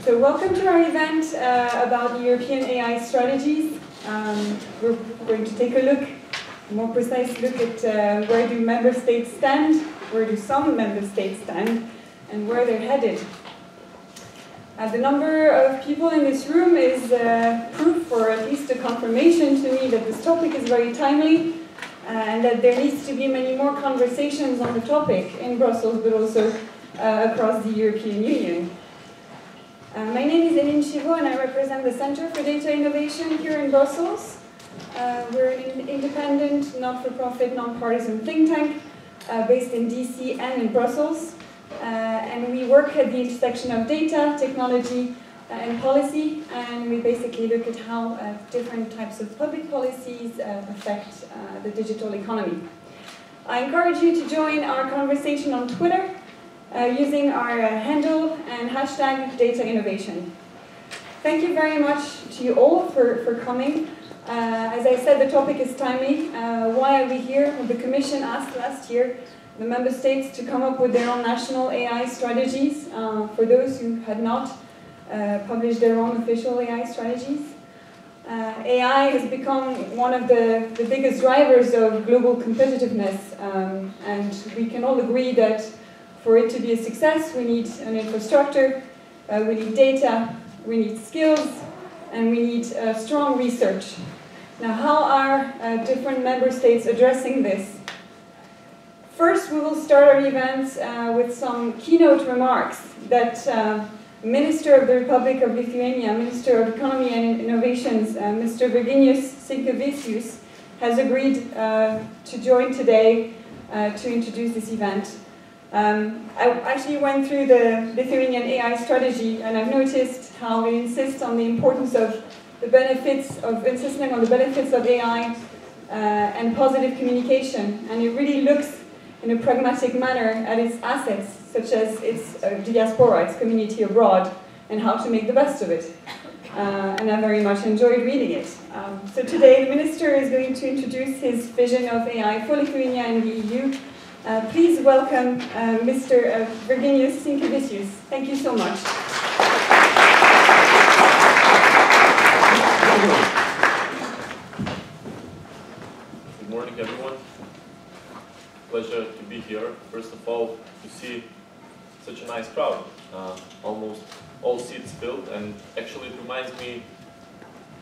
So welcome to our event about European AI strategies. We're going to take a look, a more precise look at where do member states stand, where do some member states stand, and where they're headed. The number of people in this room is proof, or at least a confirmation to me, that this topic is very timely and that there needs to be many more conversations on the topic in Brussels, but also across the European Union. My name is Eline Chivo and I represent the Center for Data Innovation here in Brussels. We're an independent, not-for-profit, non-partisan think tank based in DC and in Brussels. And we work at the intersection of data, technology, and policy, and we basically look at how different types of public policies affect the digital economy. I encourage you to join our conversation on Twitter using our handle and hashtag data innovation. Thank you very much to you all for coming. As I said, the topic is timely. Why are we here? Well, the Commission asked last year the member states to come up with their own national AI strategies for those who had not published their own official AI strategies. AI has become one of the biggest drivers of global competitiveness, and we can all agree that for it to be a success, we need an infrastructure, we need data, we need skills, and we need strong research. Now, how are different member states addressing this? First, we will start our event with some keynote remarks that Minister of the Republic of Lithuania, Minister of Economy and Innovations, Mr. Virginijus Sinkevičius, has agreed to join today to introduce this event. I actually went through the Lithuanian AI strategy, and I've noticed how it insists on the importance of the benefits of insisting on the benefits of AI and positive communication, and it really looks in a pragmatic manner at its assets, such as its diaspora, its community abroad, and how to make the best of it. And I very much enjoyed reading it. So today, the Minister is going to introduce his vision of AI for Lithuania and the EU. Please welcome Mr. Virginijus Sinkevičius. Thank you so much. Good morning, everyone. Pleasure to be here. First of all, to see such a nice crowd. Almost all seats filled, and actually it reminds me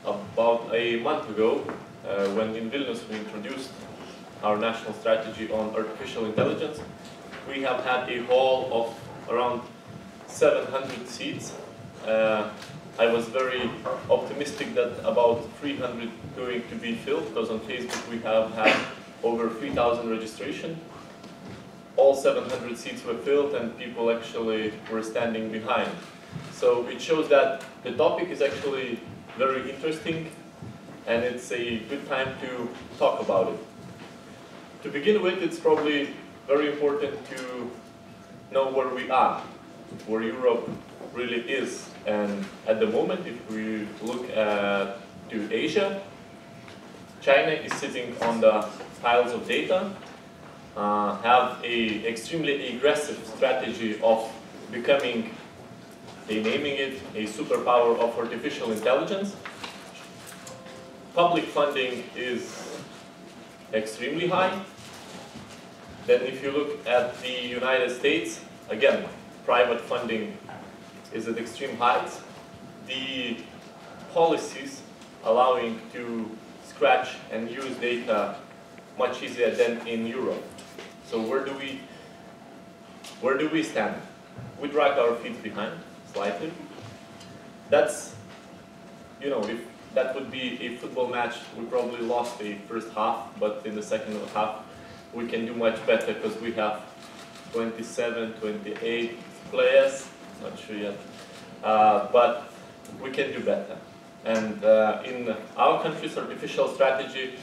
about a month ago when in Vilnius we introduced our national strategy on artificial intelligence. We have had a hall of around 700 seats. I was very optimistic that about 300 going to be filled, because on Facebook we have had over 3,000 registration. All 700 seats were filled and people actually were standing behind. So it shows that the topic is actually very interesting and it's a good time to talk about it. To begin with, it's probably very important to know where we are, where Europe really is. And at the moment, if we look to Asia, China is sitting on the piles of data, have an extremely aggressive strategy of becoming, naming it, a superpower of artificial intelligence. Public funding is extremely high. Then if you look at the United States, again, private funding is at extreme heights. The policies allowing to scratch and use data much easier than in Europe. So where do we stand? We drag our feet behind slightly. That's, you know, if that would be a football match, we probably lost the first half, but in the second half we can do much better because we have 27, 28 players, not sure yet, but we can do better. And in our country's artificial strategy,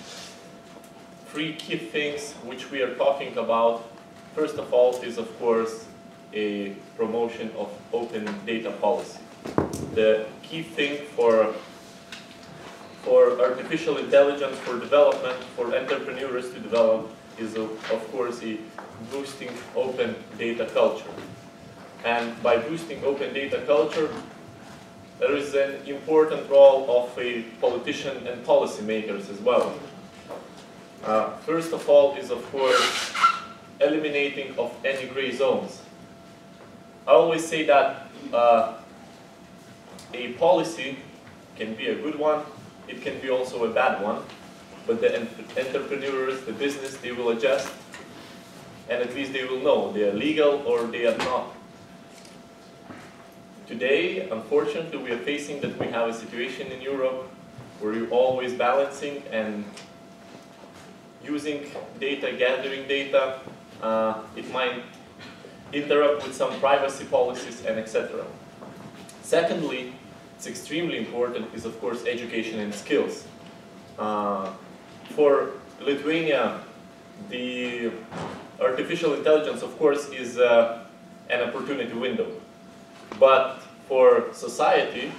three key things which we are talking about. First of all is, of course, a promotion of open data policy. The key thing for artificial intelligence, for development, for entrepreneurs to develop is, of course, a boosting open data culture. And by boosting open data culture, there is an important role of a politician and policymakers as well. First of all is, of course, eliminating of any gray zones. I always say that a policy can be a good one, it can be also a bad one, but the entrepreneurs, the business, they will adjust, and at least they will know they are legal or they are not. Today, unfortunately, we are facing that we have a situation in Europe where you're always balancing and using data, gathering data. It might interrupt with some privacy policies and etc. Secondly, it's extremely important is, of course, education and skills. For Lithuania, the artificial intelligence, of course, is an opportunity window. But for society,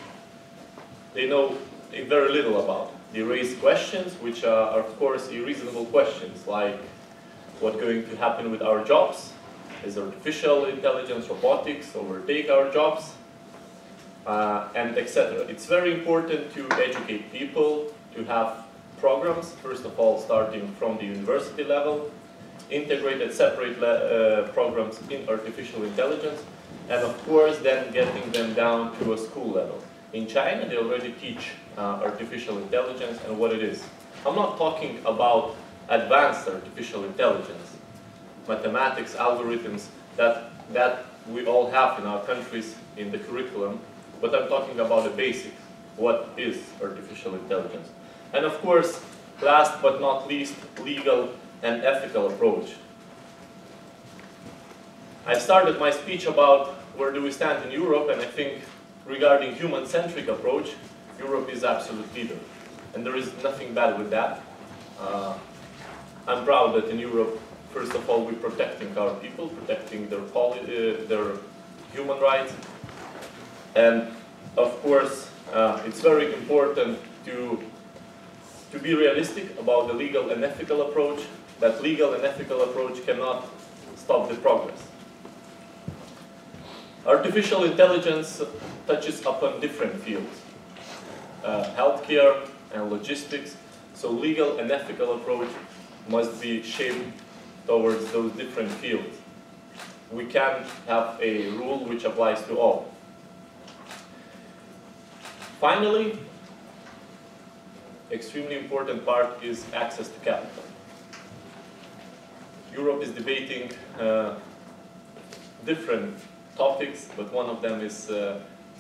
they know very little about it. They raise questions which are, of course, reasonable questions, like what's going to happen with our jobs? Is artificial intelligence, robotics overtake our jobs? And etc. It's very important to educate people, to have programs, first of all, starting from the university level, integrated separate programs in artificial intelligence, and of course then getting them down to a school level. In China, they already teach artificial intelligence and what it is. I'm not talking about advanced artificial intelligence, mathematics, algorithms that we all have in our countries in the curriculum, but I'm talking about the basics. What is artificial intelligence? And of course, last but not least, legal and ethical approach. I started my speech about where do we stand in Europe, and I think regarding human-centric approach, Europe is absolute leader. And there is nothing bad with that. I'm proud that in Europe, first of all, we're protecting our people, protecting their human rights. And of course, it's very important to be realistic about the legal and ethical approach. That legal and ethical approach cannot stop the progress. Artificial intelligence touches upon different fields, healthcare and logistics, so legal and ethical approach must be shaped towards those different fields. We can't have a rule which applies to all. Finally, extremely important part is access to capital. Europe is debating different topics, but one of them is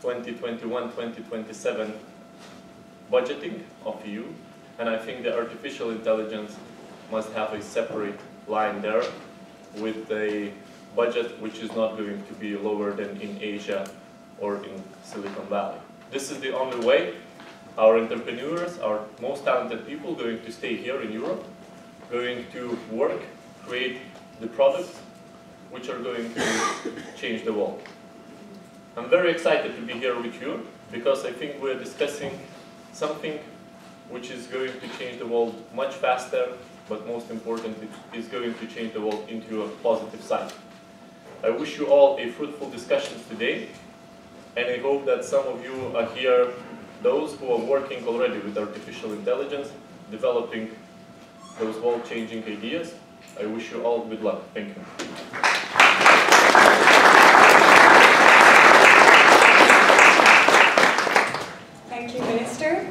2021-2027 budgeting of EU, and I think the artificial intelligence must have a separate line there with a budget which is not going to be lower than in Asia or in Silicon Valley. This is the only way our entrepreneurs, our most talented people, going to stay here in Europe, going to work, create the products which are going to change the world. I'm very excited to be here with you because I think we're discussing something which is going to change the world much faster, but most importantly, is going to change the world into a positive side. I wish you all a fruitful discussions today, and I hope that some of you are here, those who are working already with artificial intelligence, developing those world-changing ideas. I wish you all good luck. Thank you. Thank you, Minister.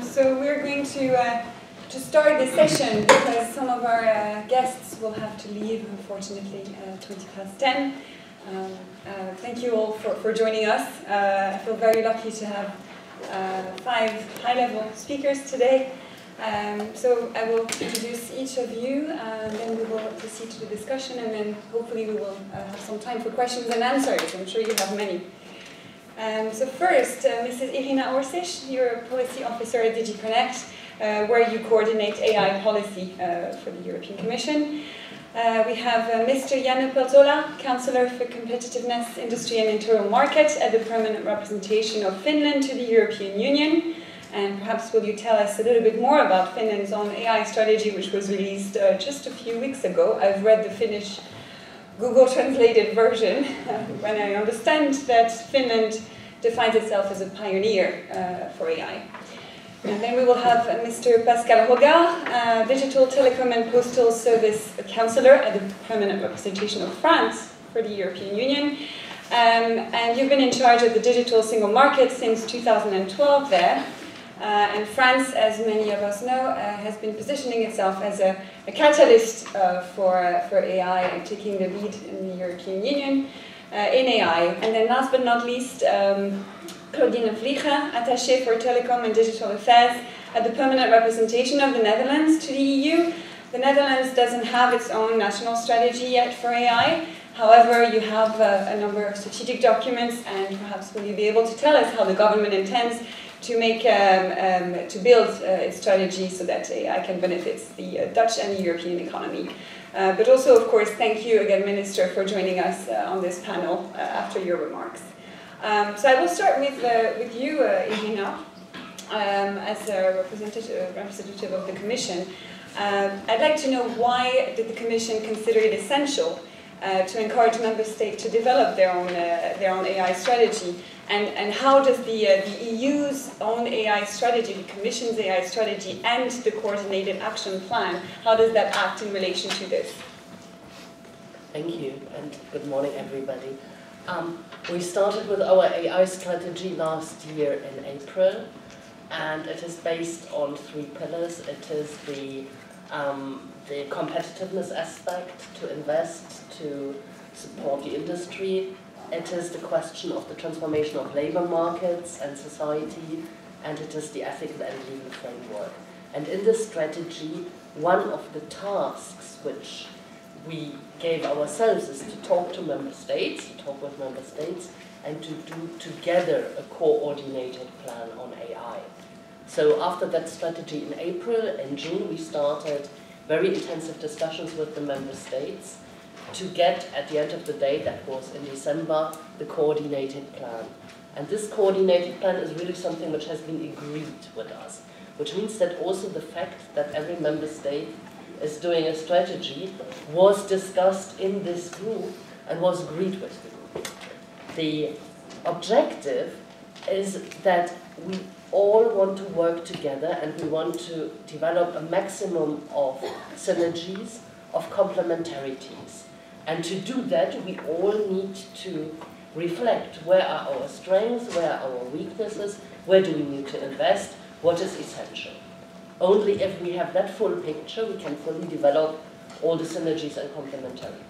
So we're going to start this session because some of our guests will have to leave, unfortunately, 10:20. Thank you all for joining us. I feel very lucky to have 5 high-level speakers today. So I will introduce each of you, then we will proceed to the discussion, and then hopefully we will have some time for questions and answers. I'm sure you have many. So first, Mrs. Irina Orsic, you're a policy officer at DigiConnect, where you coordinate AI policy for the European Commission. We have Mr. Janne Peltola, Councillor for Competitiveness, Industry and Internal Market at the Permanent Representation of Finland to the European Union. And perhaps will you tell us a little bit more about Finland's own AI strategy, which was released just a few weeks ago. I've read the Finnish Google translated version, when I understand that Finland defines itself as a pioneer for AI. And then we will have Mr. Pascal Rogard, Digital, Telecom and Postal Service Councillor at the Permanent Representation of France for the European Union. And you've been in charge of the digital single market since 2012 there. And France, as many of us know, has been positioning itself as a catalyst for AI and taking the lead in the European Union in AI. And then last but not least, Claudine Vliegen, Attachée for Telecom and Digital Affairs at the Permanent Representation of the Netherlands to the EU. The Netherlands doesn't have its own national strategy yet for AI. However, you have a number of strategic documents, and perhaps will you be able to tell us how the government intends to make to build its strategy so that AI can benefit the Dutch and the European economy. But also, of course, thank you again, Minister, for joining us on this panel after your remarks. So I will start with you, Irina, as a representative of the Commission. I'd like to know, why did the Commission consider it essential to encourage member states to develop their own AI strategy, and how does the EU's own AI strategy, the Commission's AI strategy, and the coordinated action plan, how does that act in relation to this? Thank you, and good morning, everybody. We started with our AI strategy last year in April, and it is based on 3 pillars. It is the competitiveness aspect, to invest, to support the industry. It is the question of the transformation of labor markets and society, and it is the ethical and legal framework. And in this strategy, one of the tasks which we gave ourselves is to talk to member states, to talk with member states, and to do together a coordinated plan on AI. So after that strategy in April, in June, we started very intensive discussions with the member states to get, at the end of the day, that was in December, the coordinated plan. And this coordinated plan is really something which has been agreed with us, which means that also the fact that every member state is doing a strategy was discussed in this group and was agreed with the group. The objective is that we all want to work together, and we want to develop a maximum of synergies, of complementarities. And to do that, we all need to reflect where are our strengths, where are our weaknesses, where do we need to invest, what is essential. Only if we have that full picture, we can fully develop all the synergies and complementarities.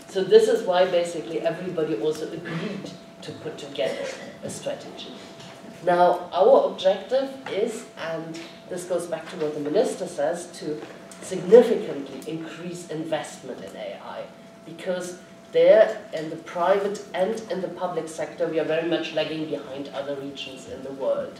So this is why basically everybody also agreed to put together a strategy. Now, our objective is, and this goes back to what the Minister says, to significantly increase investment in AI, because there, in the private and in the public sector, we are very much lagging behind other regions in the world.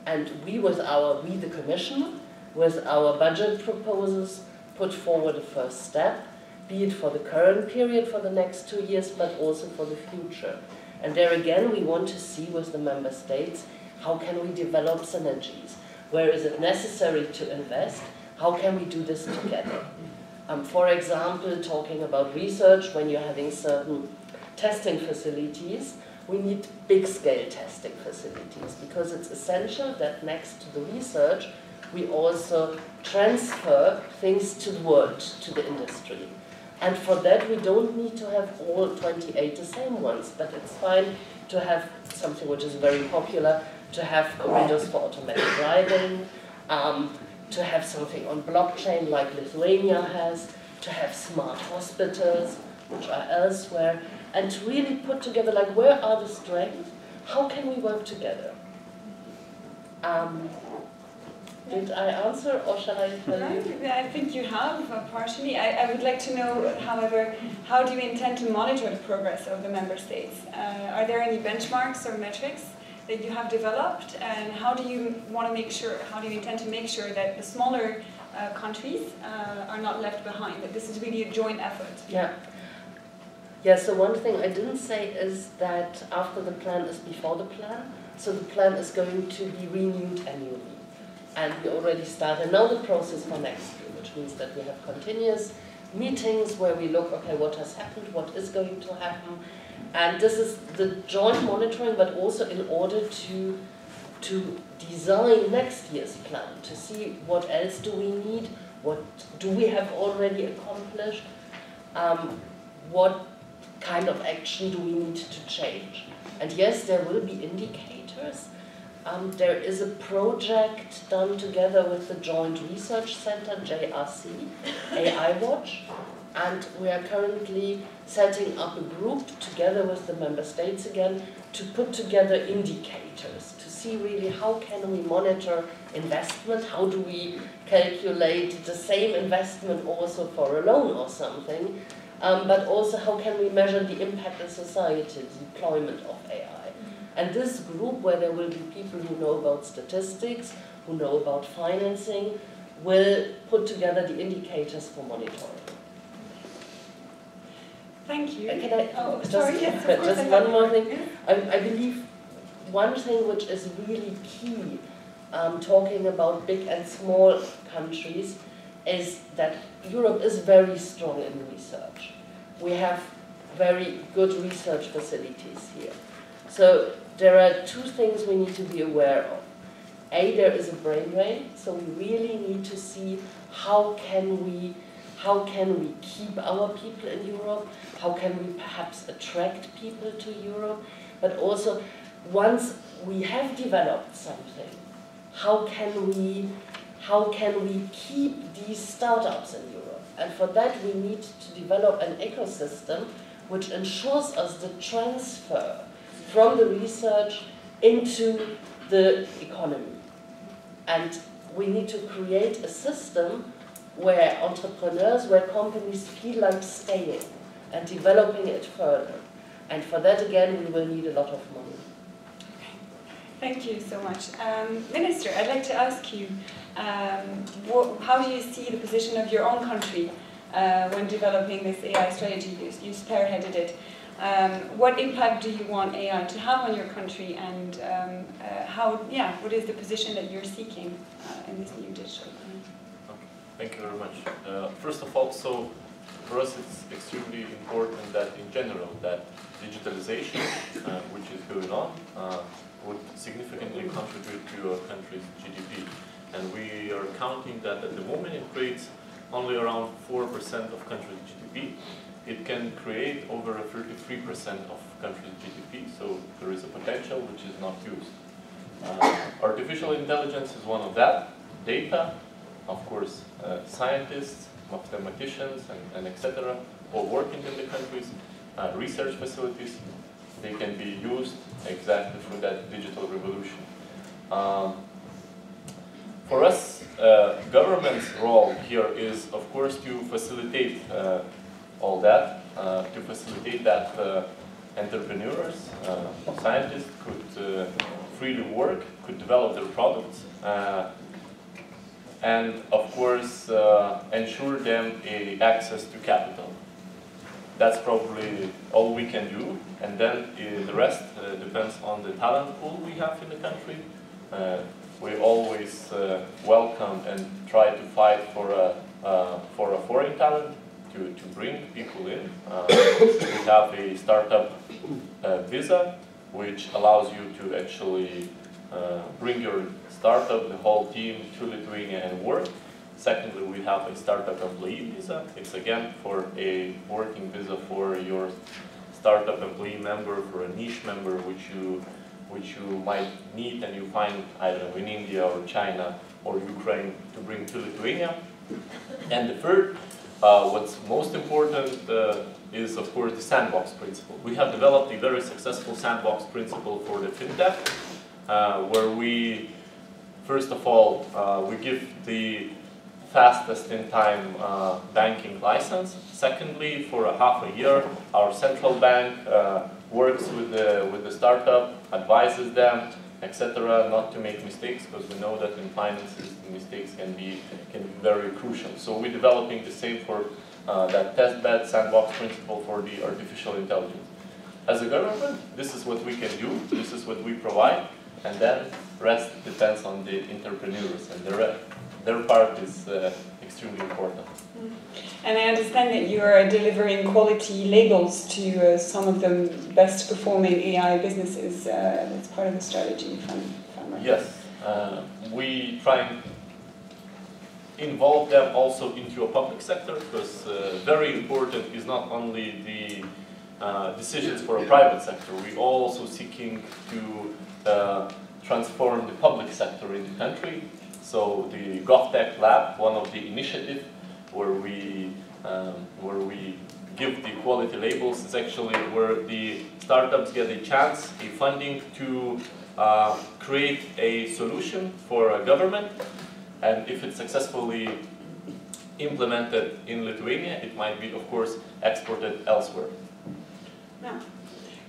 And we, the Commission, with our budget proposals, put forward a first step, be it for the current period, for the next 2 years, but also for the future. And there again, we want to see with the member states, how can we develop synergies? Where is it necessary to invest? How can we do this together? For example, talking about research, when you're having certain testing facilities, we need big-scale testing facilities, because it's essential that next to the research, we also transfer things to the world, to the industry. And for that, we don't need to have all 28 the same ones, but it's fine to have something which is very popular, to have corridors for automatic driving, to have something on blockchain like Lithuania has, to have smart hospitals, which are elsewhere, and to really put together, like, where are the strengths? How can we work together? Did I answer, or shall I tell you? I think you have, partially. I would like to know, however, how do you intend to monitor the progress of the member states? Are there any benchmarks or metrics that you have developed, and how do you want to make sure, how do you intend to make sure that the smaller countries are not left behind, that this is really a joint effort? Yeah, so one thing I didn't say is that after the plan is before the plan, so the plan is going to be renewed annually. And we already started now the process for next year, which means that we have continuous meetings where we look, okay, what has happened, what is going to happen, and this is the joint monitoring, but also in order to design next year's plan, to see what else do we need, what do we have already accomplished, what kind of action do we need to change. And yes, there will be indicators. There is a project done together with the Joint Research Center, JRC, AI Watch, and we are currently setting up a group together with the member states again to put together indicators, to see really how can we monitor investment, how do we calculate the same investment also for a loan or something, but also how can we measure the impact on society, the deployment of AI. And this group, where there will be people who know about statistics, who know about financing, will put together the indicators for monitoring. Thank you. Can I Just one more thing? I believe one thing which is really key, talking about big and small countries, is that Europe is very strong in research. We have very good research facilities here. So there are two things we need to be aware of. A, there is a brain drain, so we really need to see how can we keep our people in Europe, how can we perhaps attract people to Europe, but also once we have developed something, how can we keep these startups in Europe? And for that we need to develop an ecosystem which ensures us the transfer from the research into the economy. And we need to create a system where entrepreneurs, where companies feel like staying and developing it further. And for that, again, we will need a lot of money. Thank you so much. Minister, I'd like to ask you, how do you see the position of your own country when developing this AI strategy? You spearheaded it. What impact do you want AI to have on your country, and what is the position that you're seeking in this new digital economy? Okay. Thank you very much. First of all, so for us it's extremely important that in general that digitalization, which is going on, would significantly contribute to our country's GDP. And we are counting that at the moment it creates only around 4% of country's GDP. It can create over 33% of country's GDP, so there is a potential which is not used. Artificial intelligence is one of that. Data, of course, scientists, mathematicians, and etc., all working in the countries, research facilities, they can be used exactly for that digital revolution. For us, government's role here is, of course, to facilitate all that, to facilitate that entrepreneurs, scientists could freely work, could develop their products, and of course ensure them access to capital. That's probably all we can do, and then the rest depends on the talent pool we have in the country. We always welcome and try to fight for a foreign talent, to bring people in. We have a startup visa, which allows you to actually bring your startup, the whole team, to Lithuania and work. Secondly, we have a startup employee visa. It's again for a working visa for your startup employee member, for a niche member which you might need and you find either in India or China or Ukraine to bring to Lithuania. And the third, what's most important is, of course, the sandbox principle. We have developed a very successful sandbox principle for the fintech, where we, first of all, we give the fastest in time banking license. Secondly, for a half a year, our central bank works with the startup, advises them, etc., not to make mistakes, because we know that in finances mistakes can be very crucial. So we're developing the same for that test bed sandbox principle for the artificial intelligence. As a government, this is what we can do, this is what we provide, and then rest depends on the entrepreneurs, and their part is extremely important. And I understand that you are delivering quality labels to some of the best performing AI businesses. That's part of the strategy, if I'm right. Yes, we try and involve them also into a public sector, because very important is not only the decisions for a private sector. We're also seeking to transform the public sector in the country. So the GovTech Lab, one of the initiatives where we give the quality labels, is actually where the startups get a chance, a funding to create a solution for a government, and if it's successfully implemented in Lithuania, it might be, of course, exported elsewhere. Yeah.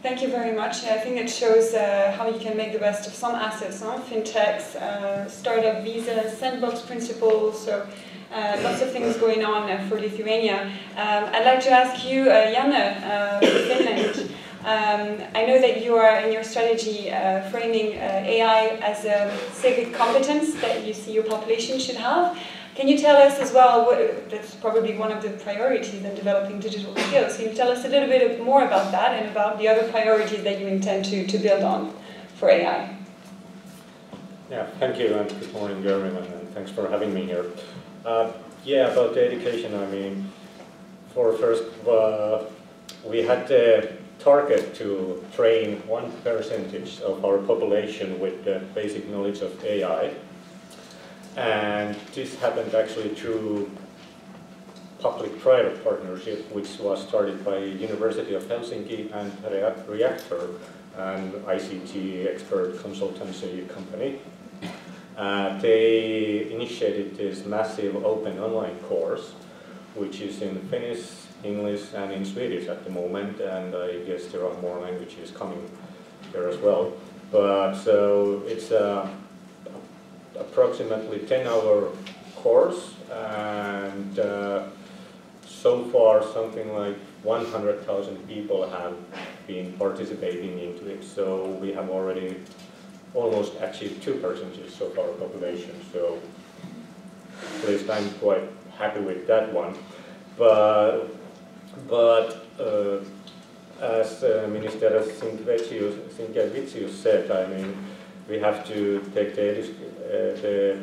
Thank you very much. I think it shows how you can make the best of some assets, fintechs, startup visas, sandbox principles, so lots of things going on for Lithuania. I'd like to ask you, Janne, for Finland. I know that you are in your strategy framing AI as a civic competence that you see your population should have. Can you tell us as well, that's probably one of the priorities in developing digital skills, can you tell us a little bit more about that and about the other priorities that you intend to build on for AI? Yeah, thank you, and good morning everyone, and thanks for having me here. Yeah, about the education, I mean, for first, we had the target to train 1% of our population with the basic knowledge of AI. And this happened actually through public-private partnership, which was started by University of Helsinki and Reactor, an ICT expert consultancy company. They initiated this massive open online course, which is in Finnish, English, and in Swedish at the moment, and I guess there are more languages coming here as well. But so it's approximately 10-hour course, and so far something like 100,000 people have been participating into it. So we have already almost achieved 2% so far population. So at least I'm quite happy with that one. But as Minister Sinkevicius said, I mean, we have to take the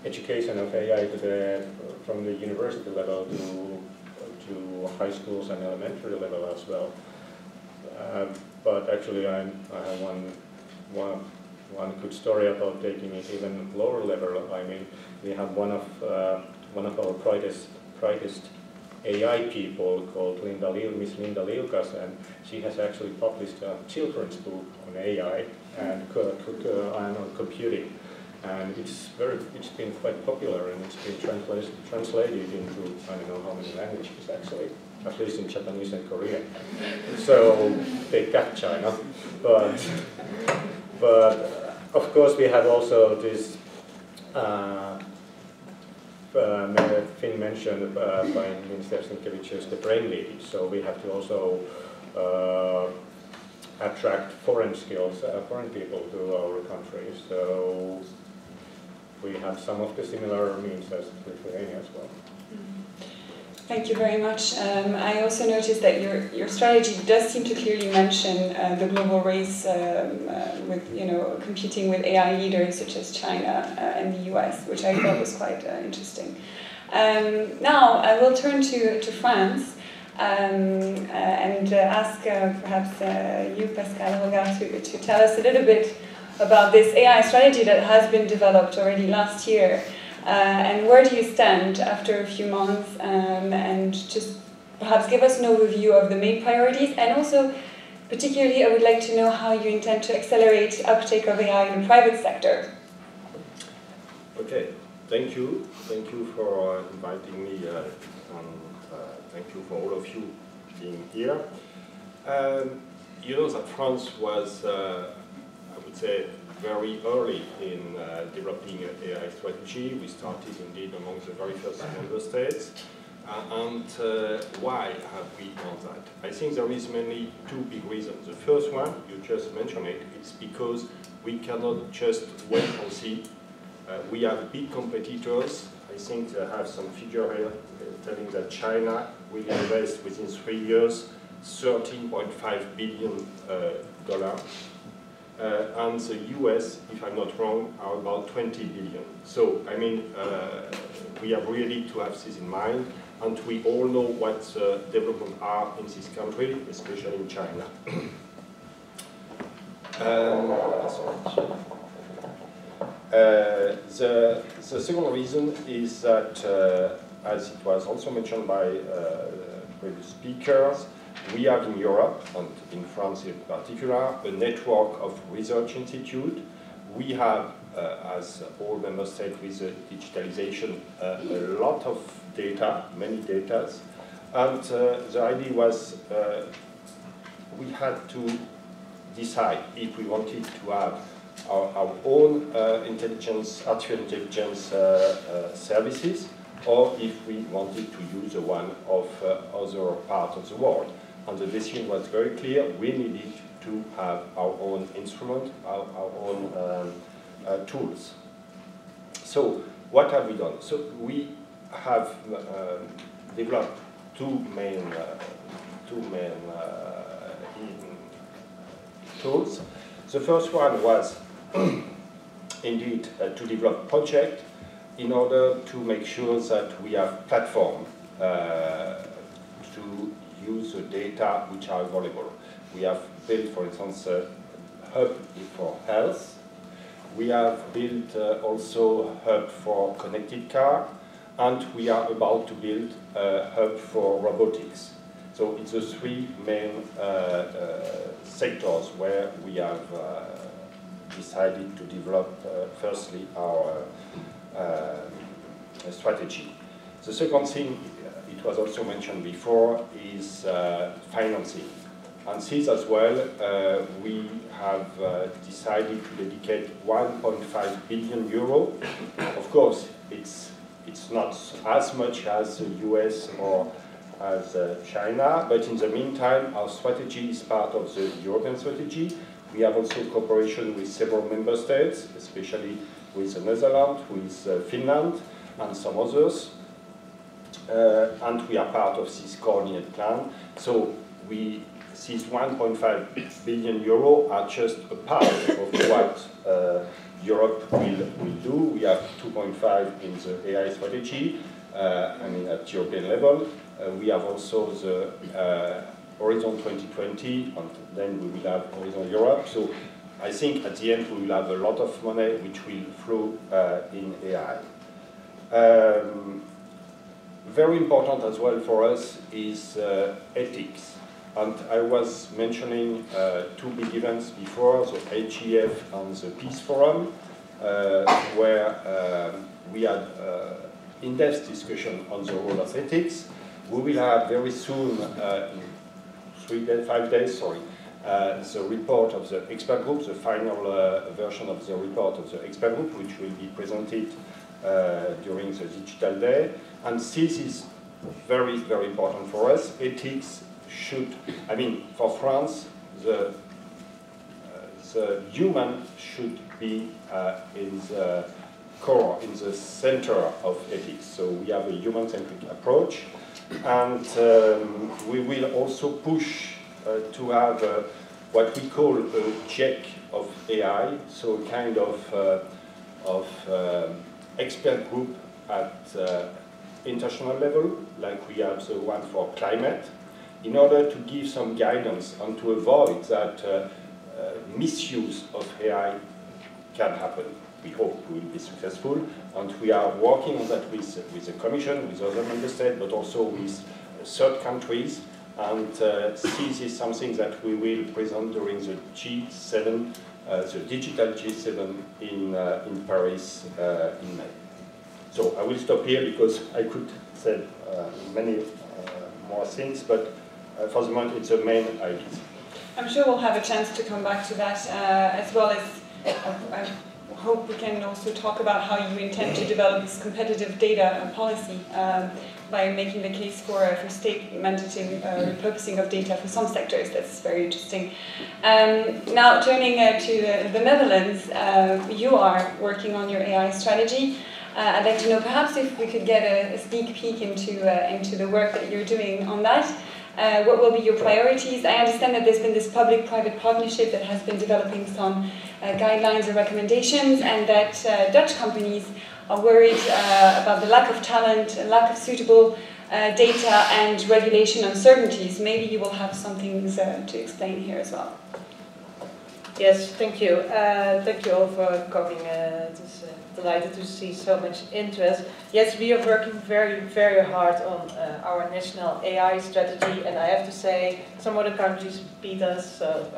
education of AI from the university level to high schools and elementary level as well. But actually, I have one good story about taking it even lower level. I mean, we have one of our brightest AI people called Miss Linda Liukas, and she has actually published a children's book on AI and on computing, and it's been quite popular, and it's been translated into I don't know how many languages actually, at least in Japanese and Korean. So they got China, but of course we have also this. Finn mentioned by Minister Sinkevicius the brain leakage, so we have to also attract foreign skills, foreign people to our country. So we have some of the similar means as Lithuania as well. Thank you very much. I also noticed that your strategy does seem to clearly mention the global race with competing with AI leaders such as China and the US, which I thought was quite interesting. Now I will turn to France and ask perhaps you, Pascal Rogat, to tell us a little bit about this AI strategy that has been developed already last year. And where do you stand after a few months, and just perhaps give us an overview of the main priorities, and also particularly I would like to know how you intend to accelerate uptake of AI in the private sector. Okay, thank you for inviting me, and thank you for all of you being here. You know that France was, I would say, very early in developing an AI strategy. We started indeed among the very first member states. And why have we done that? I think there is mainly two big reasons. The first one, you just mentioned it, it's because we cannot just wait and see We have big competitors. I think they have some figure here telling that China will invest within 3 years $13.5 billion. And the US, if I'm not wrong, are about 20 billion. So, I mean, we have really to have this in mind, and we all know what developments are in this country, especially in China. The second reason is that, as it was also mentioned by previous speakers, we have in Europe, and in France in particular, a network of research institutes. We have, as all member states with digitalization, a lot of data, many data. And the idea was we had to decide if we wanted to have our own artificial intelligence services, or if we wanted to use the one of other parts of the world. And the decision was very clear. We needed to have our own instrument, our own tools. So what have we done? So we have developed two main tools. The first one was indeed to develop a project in order to make sure that we have platform to use the data which are available. We have built, for instance, a hub for health. We have built also a hub for connected car, and we are about to build a hub for robotics. So it's the three main sectors where we have decided to develop, firstly, our strategy. The second thing, it was also mentioned before, is financing. And this as well, we have decided to dedicate 1.5 billion euro. Of course, it's not as much as the US or as China, but in the meantime, our strategy is part of the European strategy. We have also cooperation with several member states, especially with the Netherlands, with Finland, and some others. And we are part of this coordinated plan. So these 1.5 billion euro are just a part of what Europe will do. We have 2.5 in the AI strategy, at European level. We have also the Horizon 2020, and then we will have Horizon Europe. So I think at the end we will have a lot of money which will flow in AI. Very important as well for us is ethics. And I was mentioning two big events before, the HEF and the Peace Forum, where we had in-depth discussion on the role of ethics. We will have very soon, in 5 days, the report of the expert group, the final version of the report of the expert group, which will be presented during the Digital Day. And this is very, very important for us. Ethics should, for France, the human should be in the core, in the center of ethics. So we have a human-centric approach. And we will also push to have what we call a check of AI, so a kind of expert group at international level, like we have the one for climate, in order to give some guidance and to avoid that misuse of AI can happen. We hope we will be successful, and we are working on that with the Commission, with other member states, but also with third countries. And this is something that we will present during the G7, the digital G7 in Paris in May. So I will stop here because I could say many more things, but for the moment it's the main ideas. I'm sure we'll have a chance to come back to that, as well as hope we can also talk about how you intend to develop this competitive data policy by making the case for state mandating repurposing of data for some sectors. That's very interesting. Now turning to the Netherlands, you are working on your AI strategy. I'd like to know perhaps if we could get a sneak peek into the work that you're doing on that. What will be your priorities? I understand that there's been this public-private partnership that has been developing some guidelines or recommendations, and that Dutch companies are worried about the lack of talent, lack of suitable data, and regulation uncertainties. Maybe you will have some things to explain here as well. Yes, thank you. Thank you all for coming. It's delighted to see so much interest. Yes, we are working very, very hard on our national AI strategy, and I have to say, some other countries beat us, so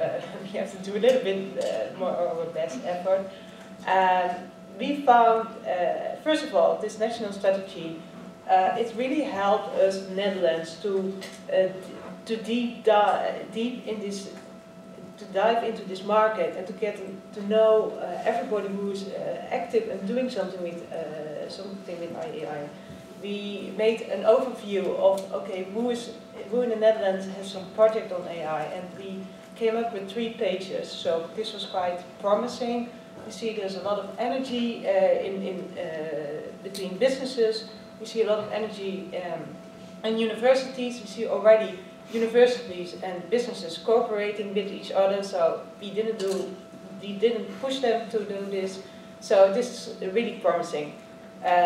we have to do a little bit more of our best effort. We found, first of all, this national strategy, it really helped us, Netherlands, to dive into this market and to get to know everybody who's active and doing something with AI. We made an overview of who in the Netherlands has some project on AI, and we came up with 3 pages. So this was quite promising. You see, there's a lot of energy between businesses. We see a lot of energy in universities. We see already universities and businesses cooperating with each other, so we didn't push them to do this, so this is really promising.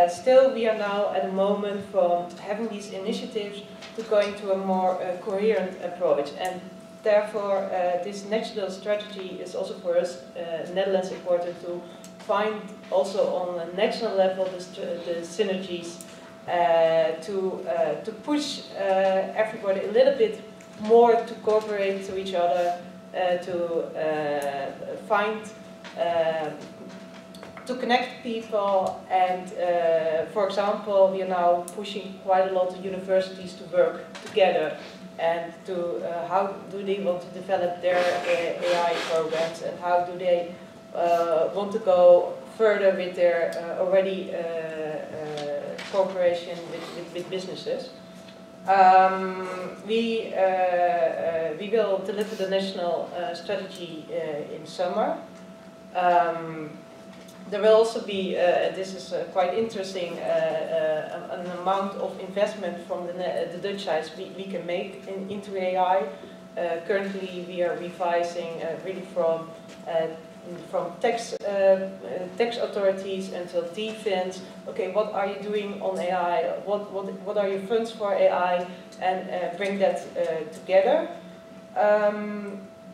Still, we are now at a moment from having these initiatives to going to a more coherent approach, and therefore this national strategy is also for us, Netherlands, important to find also on a national level the synergies to push everybody a little bit more to cooperate to each other, to connect people, and for example, we are now pushing quite a lot of universities to work together and to how do they want to develop their AI programs, and how do they want to go further with their already cooperation with businesses. We will deliver the national strategy in summer. There will also be, this is quite interesting, an amount of investment from the Dutch side we can make into AI. Currently we are revising really from tax authorities until defense. Okay, what are you doing on AI? What are your funds for AI? And bring that together.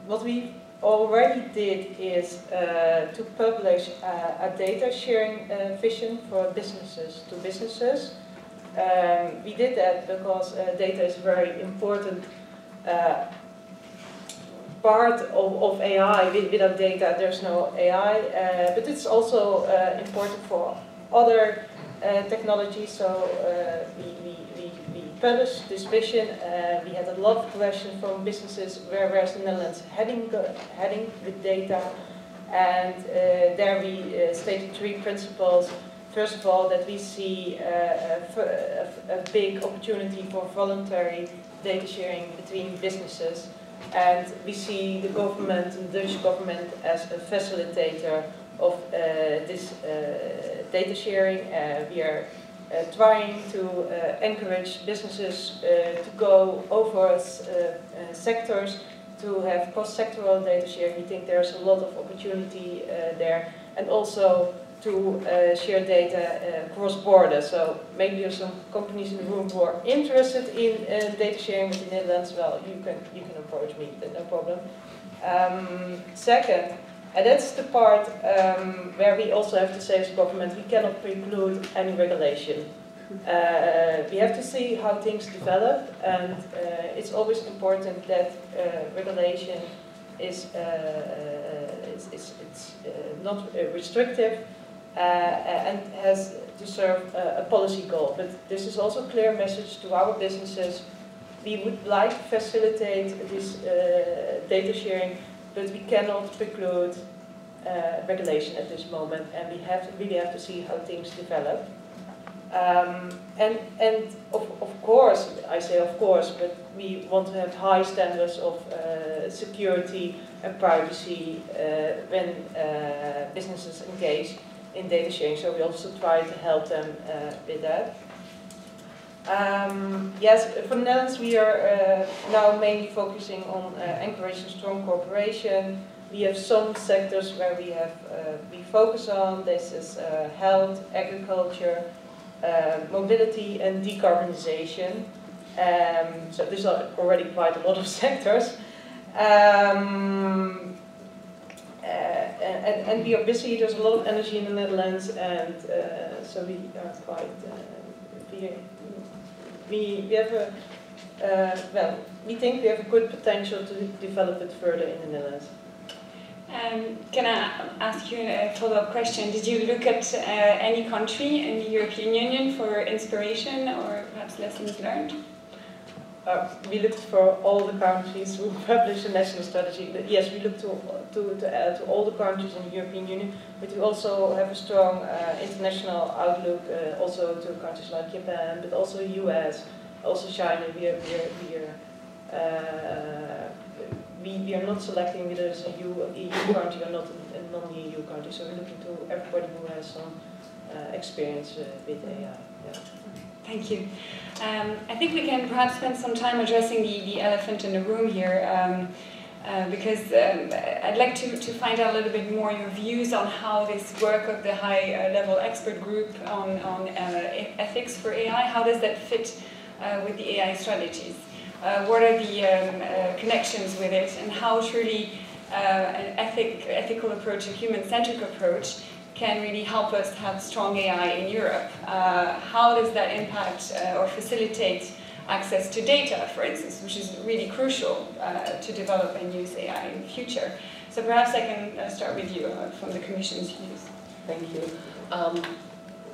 What we already did is to publish a data sharing vision for businesses to businesses. We did that because data is a very important part of AI. Without data there's no AI, but it's also important for other technologies. So we published this vision. We had a lot of questions from businesses, where's the Netherlands heading with data, and there we stated 3 principles. First of all, that we see a big opportunity for voluntary data sharing between businesses. And we see the government, the Dutch government, as a facilitator of this data sharing. We are trying to encourage businesses to go over sectors, to have cross-sectoral data sharing. We think there's a lot of opportunity there, and also to share data cross-border. So maybe there's some companies in the room who are interested in data sharing with the Netherlands. Well, you can approach me, no problem. Second, and that's the part where we also have to say as government, we cannot preclude any regulation. We have to see how things develop, and it's always important that regulation is not restrictive and has to serve a policy goal. But this is also a clear message to our businesses. We would like to facilitate this data sharing, but we cannot preclude regulation at this moment, and we really have to see how things develop. And of course, I say of course, but we want to have high standards of security and privacy when businesses engage in data sharing, so we also try to help them with that. Yes, for the Netherlands we are now mainly focusing on encouraging strong cooperation. We have some sectors where we focus on. This is health, agriculture, mobility and decarbonization. So these are already quite a lot of sectors. And we are busy, there's a lot of energy in the Netherlands, and so we are quite, we have a, well, we think we have a good potential to develop it further in the Netherlands. Can I ask you a follow-up question? Did you look at any country in the European Union for inspiration or perhaps lessons learned? We looked for all the countries who publish a national strategy. Yes, we looked to all the countries in the European Union, but we also have a strong international outlook, also to countries like Japan, but also US, also China. We are not selecting whether it's a EU country or not a non-EU country, so we're looking to everybody who has some experience with AI. Yeah. Thank you. I think we can perhaps spend some time addressing the elephant in the room here, because I'd like to find out a little bit more your views on how this work of the high-level expert group on ethics for AI, how does that fit with the AI strategies? What are the connections with it, and how truly an ethical approach, a human-centric approach, can really help us have strong AI in Europe? How does that impact or facilitate access to data, for instance, which is really crucial to develop and use AI in the future? So perhaps I can start with you from the Commission's views. Thank you.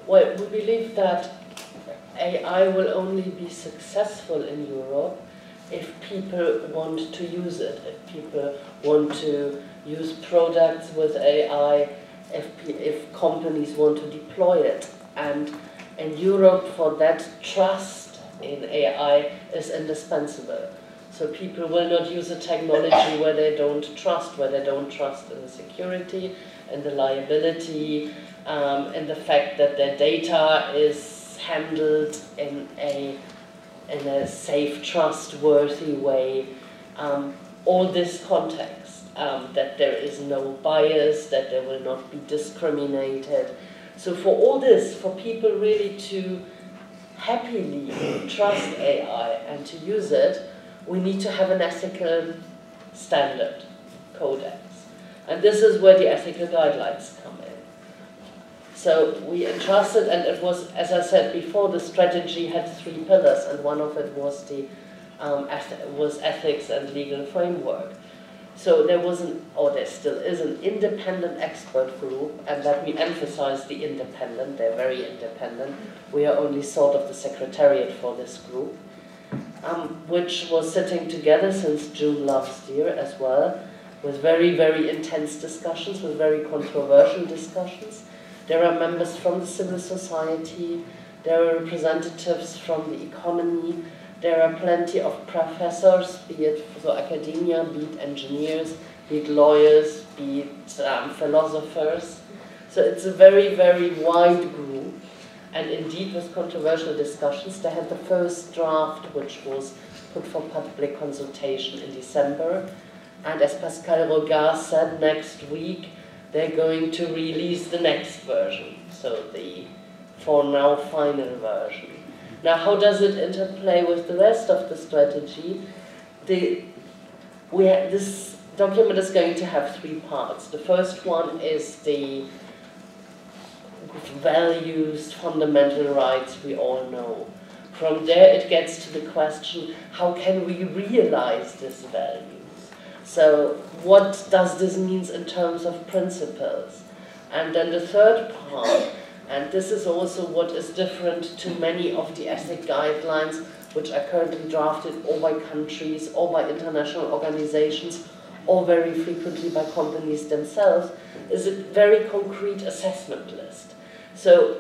Well, we believe that AI will only be successful in Europe if people want to use it, if people want to use products with AI, if companies want to deploy it. And in Europe, for that, trust in AI is indispensable. So people will not use a technology where they don't trust in the security, in the liability, in the fact that their data is handled in a safe, trustworthy way. All this context, that there is no bias, that there will not be discriminated. So for all this, for people really to happily trust AI and to use it, we need to have an ethical standard, codex. And this is where the ethical guidelines come in. So we entrusted, and it was, as I said before, the strategy had 3 pillars, and one of it was the ethics and legal framework. So there was there still is an independent expert group, and let me emphasize the independent, they're very independent. We are only sort of the secretariat for this group, which was sitting together since June last year as well, with very, very intense discussions, with very controversial discussions. There are members from the civil society, there are representatives from the economy, there are plenty of professors, be it for academia, be it engineers, be it lawyers, be it philosophers. So it's a very, very wide group, and indeed with controversial discussions. They had the first draft, which was put for public consultation in December, and as Pascal Rogard said, next week they're going to release the next version, so the for now final version. Now, how does it interplay with the rest of the strategy? This document is going to have 3 parts. The first one is the values, fundamental rights we all know. From there it gets to the question, how can we realize these values? So what does this mean in terms of principles? And then the third part, and this is also what is different to many of the ethic guidelines, which are currently drafted or by countries or by international organizations or very frequently by companies themselves, is a very concrete assessment list. So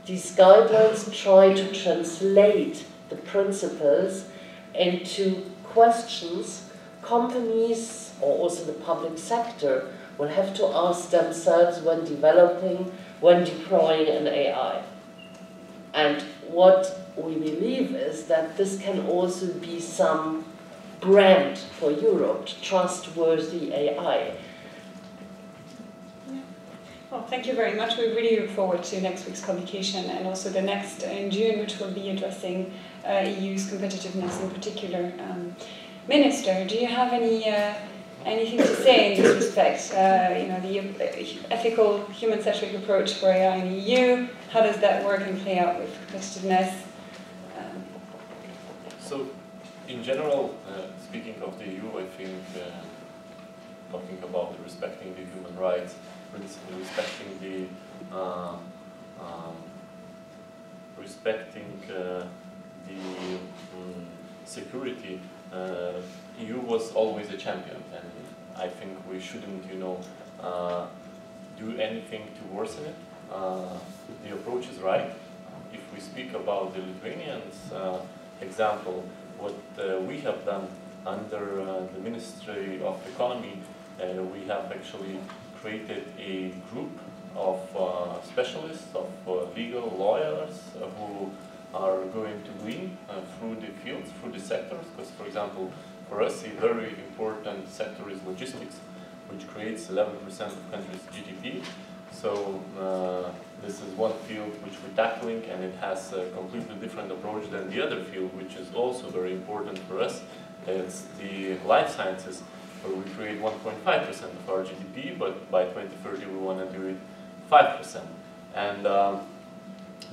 these guidelines try to translate the principles into questions companies or also the public sector will have to ask themselves when developing, when deploying an AI. And what we believe is that this can also be some brand for Europe, trustworthy AI. Well, thank you very much. We really look forward to next week's publication and also the next in June, which will be addressing EU's competitiveness in particular. Minister, do you have anything to say in this respect? The ethical, human-centric approach for AI in the EU, how does that work and play out with competitiveness? So, in general, speaking of the EU, I think talking about respecting the human rights, respecting the security, EU was always a champion, and I think we shouldn't, do anything to worsen it. The approach is right. If we speak about the Lithuanians example, what we have done under the Ministry of Economy, we have actually created a group of specialists, of legal lawyers who are going to glean through the fields, through the sectors, because, for example, for us, a very important sector is logistics, which creates 11% of country's GDP. So this is one field which we're tackling, and it has a completely different approach than the other field, which is also very important for us. It's the life sciences, where we create 1.5% of our GDP, but by 2030 we want to do it 5%. And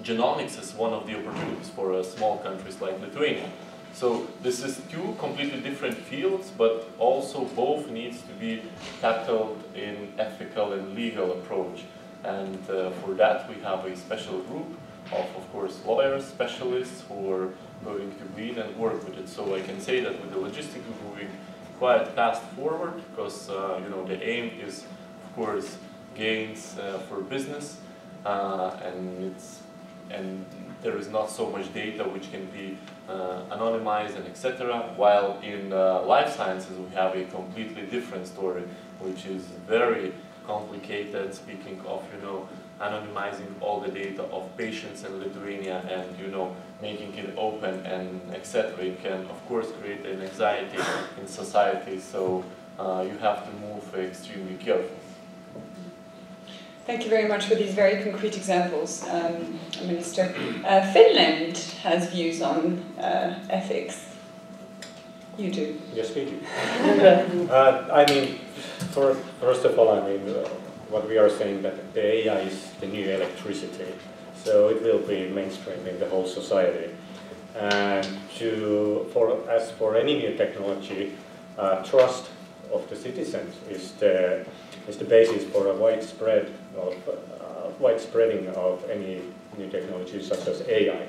genomics is one of the opportunities for small countries like Lithuania. So this is two completely different fields, but also both needs to be tackled in ethical and legal approach. And for that we have a special group of course, lawyers, specialists who are going to glean and work with it. So I can say that with the logistics we're moving quite fast forward, because the aim is, of course, gains for business, and there is not so much data which can be anonymized and etc. While in life sciences we have a completely different story, which is very complicated. Speaking of anonymizing all the data of patients in Lithuania and making it open and etc. It can of course create an anxiety in society. So you have to move extremely carefully. Thank you very much for these very concrete examples, Minister. Finland has views on ethics. You do. Yes, we do. First of all, what we are saying that the AI is the new electricity, so it will be mainstream in the whole society. And as for any new technology, trust of the citizens is the basis for a widespreading of any new technology such as AI.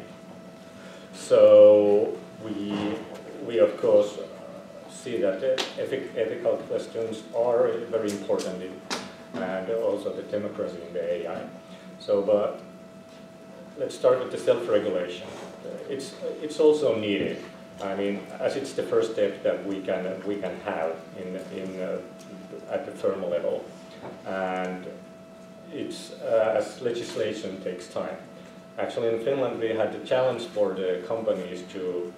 So we of course see that ethical questions are very important and also the democracy in the AI. So, but let's start with the self-regulation. It's also needed. As it's the first step that we can have at the firm level, and it's as legislation takes time. Actually, in Finland, we had the challenge for the companies to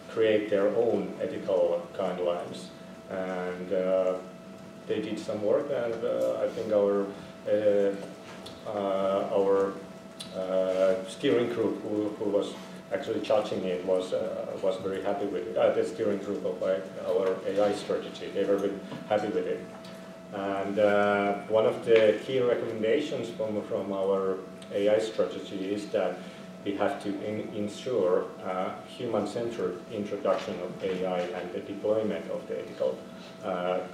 create their own ethical guidelines, and they did some work, and I think our steering group who was actually judging it was very happy with it. The steering group of our AI strategy, they were happy with it. And one of the key recommendations from our AI strategy is that we have to ensure human-centered introduction of AI and the deployment of the ethical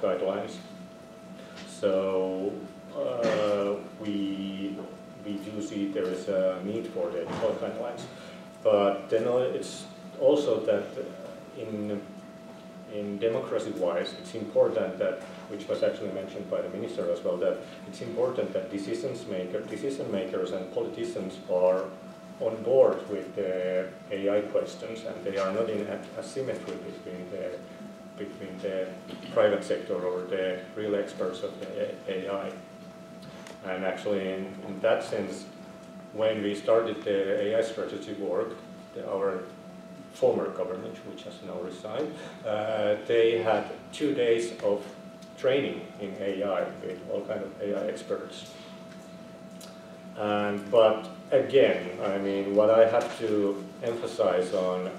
guidelines. So we do see there is a need for the ethical guidelines, but then it's also that in in democracy-wise, it's important that, which was actually mentioned by the minister as well, that it's important that decision makers and politicians are on board with the AI questions, and they are not in asymmetry between the private sector or the real experts of the AI. And actually, in that sense, when we started the AI strategy work, our former government, which has now resigned, they had 2 days of training in AI with all kind of AI experts. But again, I mean, what I have to emphasize on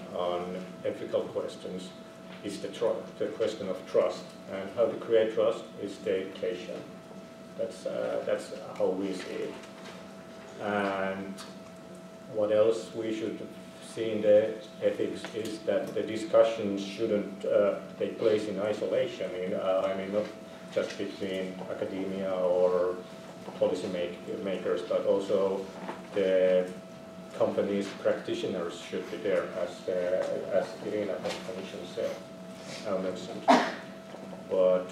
ethical questions is the question of trust, and how to create trust is the education. That's how we see it. And what else we should see in the ethics is that the discussions shouldn't take place in isolation. I mean, not just between academia or policy makers, but also the companies' practitioners should be there, as Irina from the Commission mentioned. But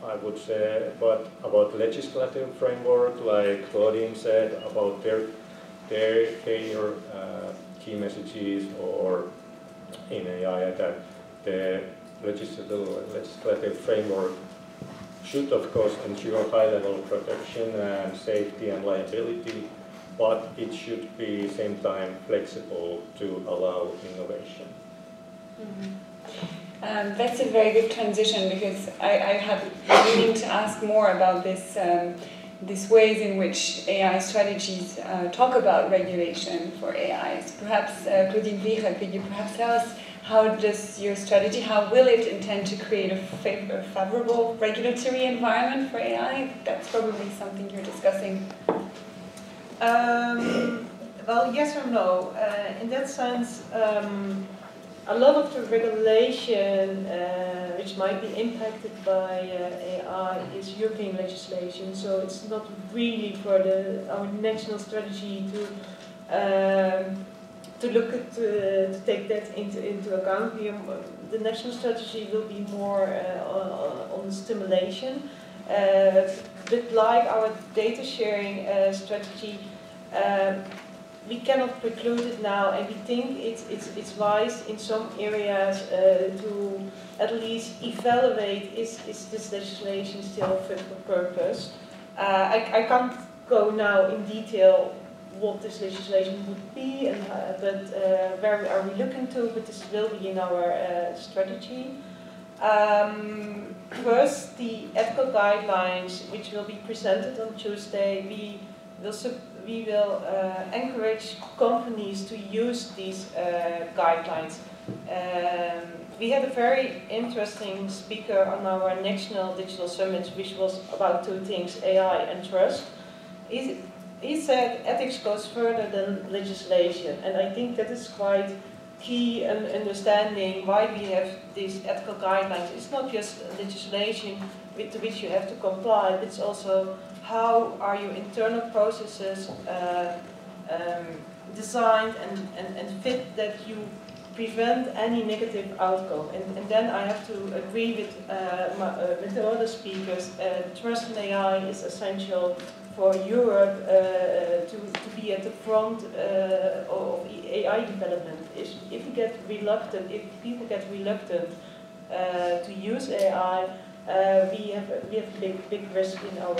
I would say, but about legislative framework, like Claudine said, about their key messages or in AI, that the legislative framework should of course ensure high level of protection and safety and liability, but it should be at the same time flexible to allow innovation. Mm-hmm. That's a very good transition, because I have been meaning to ask more about these ways in which AI strategies talk about regulation for AI. So perhaps, Claudine Vire, could you perhaps tell us how does your strategy, how will it intend to create a favorable regulatory environment for AI? That's probably something you're discussing. Well, yes or no. In that sense, a lot of the regulation which might be impacted by AI is European legislation, so it's not really for our national strategy to look at to take that into account. The national strategy will be more on stimulation, but like our data sharing strategy. We cannot preclude it now, and we think it's wise in some areas to at least evaluate is this legislation still fit for purpose. I can't go now in detail what this legislation would be, but where are we looking to, but this will be in our strategy. First, the ethical guidelines, which will be presented on Tuesday, we will encourage companies to use these guidelines. We had a very interesting speaker on our National Digital Summit, which was about 2 things, AI and trust. He said ethics goes further than legislation, and I think that is quite key in understanding why we have these ethical guidelines. It's not just legislation with which you have to comply, but it's also how are your internal processes designed and fit that you prevent any negative outcome. And then I have to agree with the other speakers, trust in AI is essential for Europe to be at the front of AI development. If people get reluctant to use AI, we have a big risk in our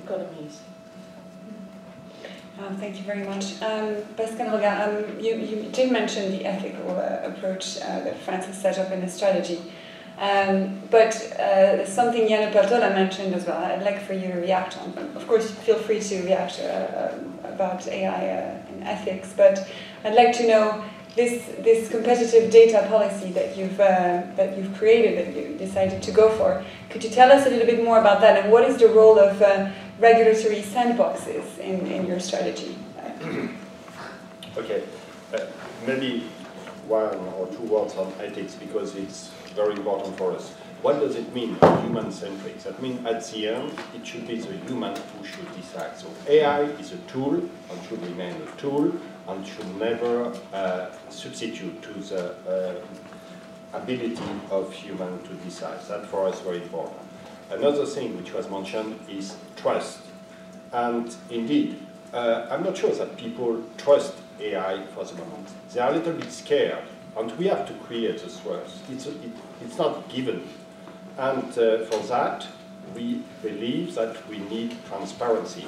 economies. Thank you very much. Pascal Rogat, you did mention the ethical approach that France has set up in the strategy. But something Janne Peltola mentioned as well, I'd like for you to react on. Of course, feel free to react about AI and ethics, but I'd like to know this competitive data policy that you've created, that you decided to go for. Could you tell us a little bit more about that, and what is the role of regulatory sandboxes in your strategy? Okay, maybe 1 or 2 words on ethics, because it's very important for us. What does it mean, human-centric? That means at the end, it should be the human who should decide. So AI is a tool, and should remain a tool, and should never substitute to the ability of human to decide. That for us is very important. Another thing which was mentioned is trust. And indeed, I'm not sure that people trust AI for the moment. They are a little bit scared, and we have to create this trust. It's not given. And for that, we believe that we need transparency.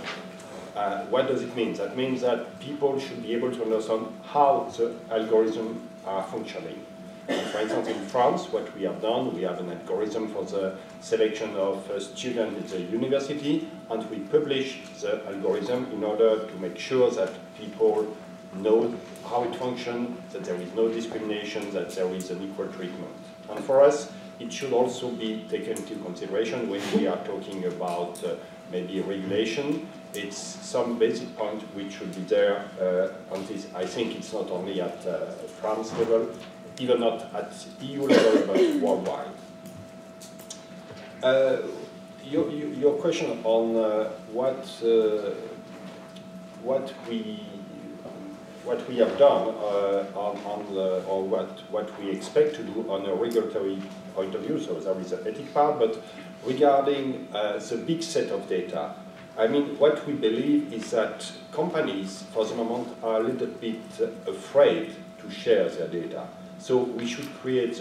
What does it mean? That means that people should be able to understand how the algorithms are functioning. And for instance, in France, what we have done, we have an algorithm for the selection of students at the university, and we publish the algorithm in order to make sure that people know how it functions, that there is no discrimination, that there is an equal treatment. And for us, it should also be taken into consideration when we are talking about maybe regulation. It's some basic point which should be there on this. I think it's not only at France level, even not at EU level, but worldwide. Your question on what we have done or what we expect to do on a regulatory point of view, so there is an ethic part, but regarding the big set of data, I mean, what we believe is that companies, for the moment, are a little bit afraid to share their data. So we should create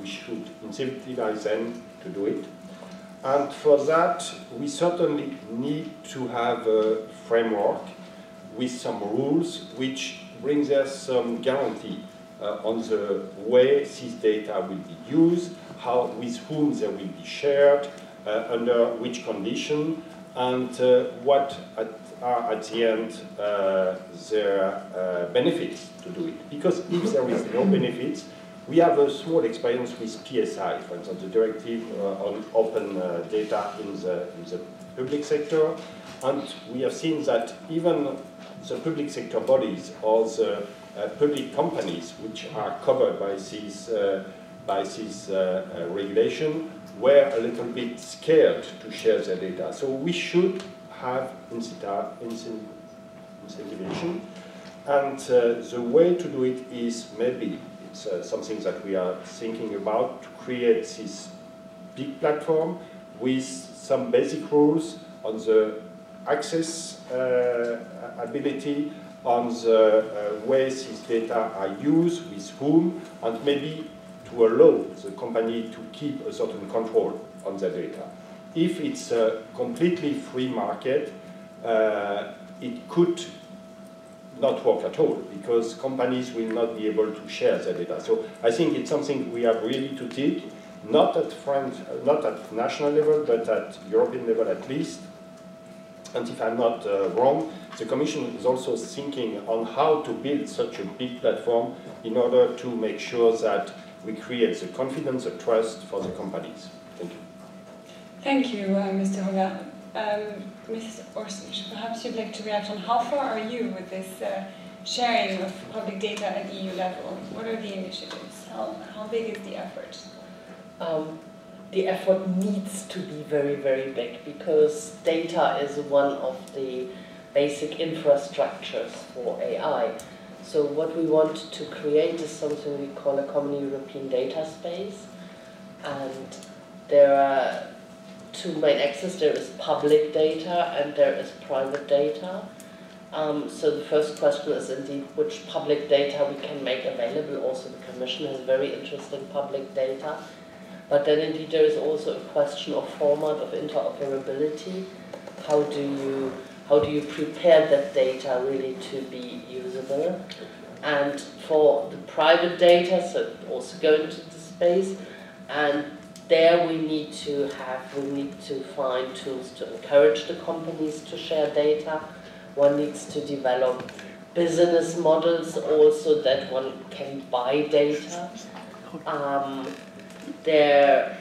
we should incentivize them to do it. And for that, we certainly need to have a framework with some rules which brings us some guarantee on the way this data will be used, with whom they will be shared, under which condition, and what are at the end their benefits to do it. Because if there is no benefits, we have a small experience with PSI, for instance, the directive on open data in the public sector, and we have seen that even the public sector bodies or the public companies which are covered by this regulation were a little bit scared to share their data. So we should have incentivization, and the way to do it is maybe, it's something that we are thinking about, to create this big platform with some basic rules on the access ability, on the way these data are used, with whom, and maybe to allow the company to keep a certain control on their data. If it's a completely free market, it could not work at all, because companies will not be able to share their data. So I think it's something we have really to take, not at national level, but at European level at least. And if I'm not wrong, the Commission is also thinking on how to build such a big platform in order to make sure that we create the confidence, the trust for the companies. Thank you. Thank you, Mr. Hoga. Ms. Orsich, perhaps you'd like to react on how far are you with this sharing of public data at EU level? What are the initiatives? How big is the effort? The effort needs to be very, very big, because data is one of the basic infrastructures for AI. So what we want to create is something we call a common European data space. And there are two main axes. There is public data and there is private data. So the first question is indeed which public data we can make available. Also the Commission has very interesting public data. But then indeed there is also a question of format, of interoperability. How do you prepare that data really to be usable? And for the private data, so also go into the space, and there we need to find tools to encourage the companies to share data. One needs to develop business models also that one can buy data. There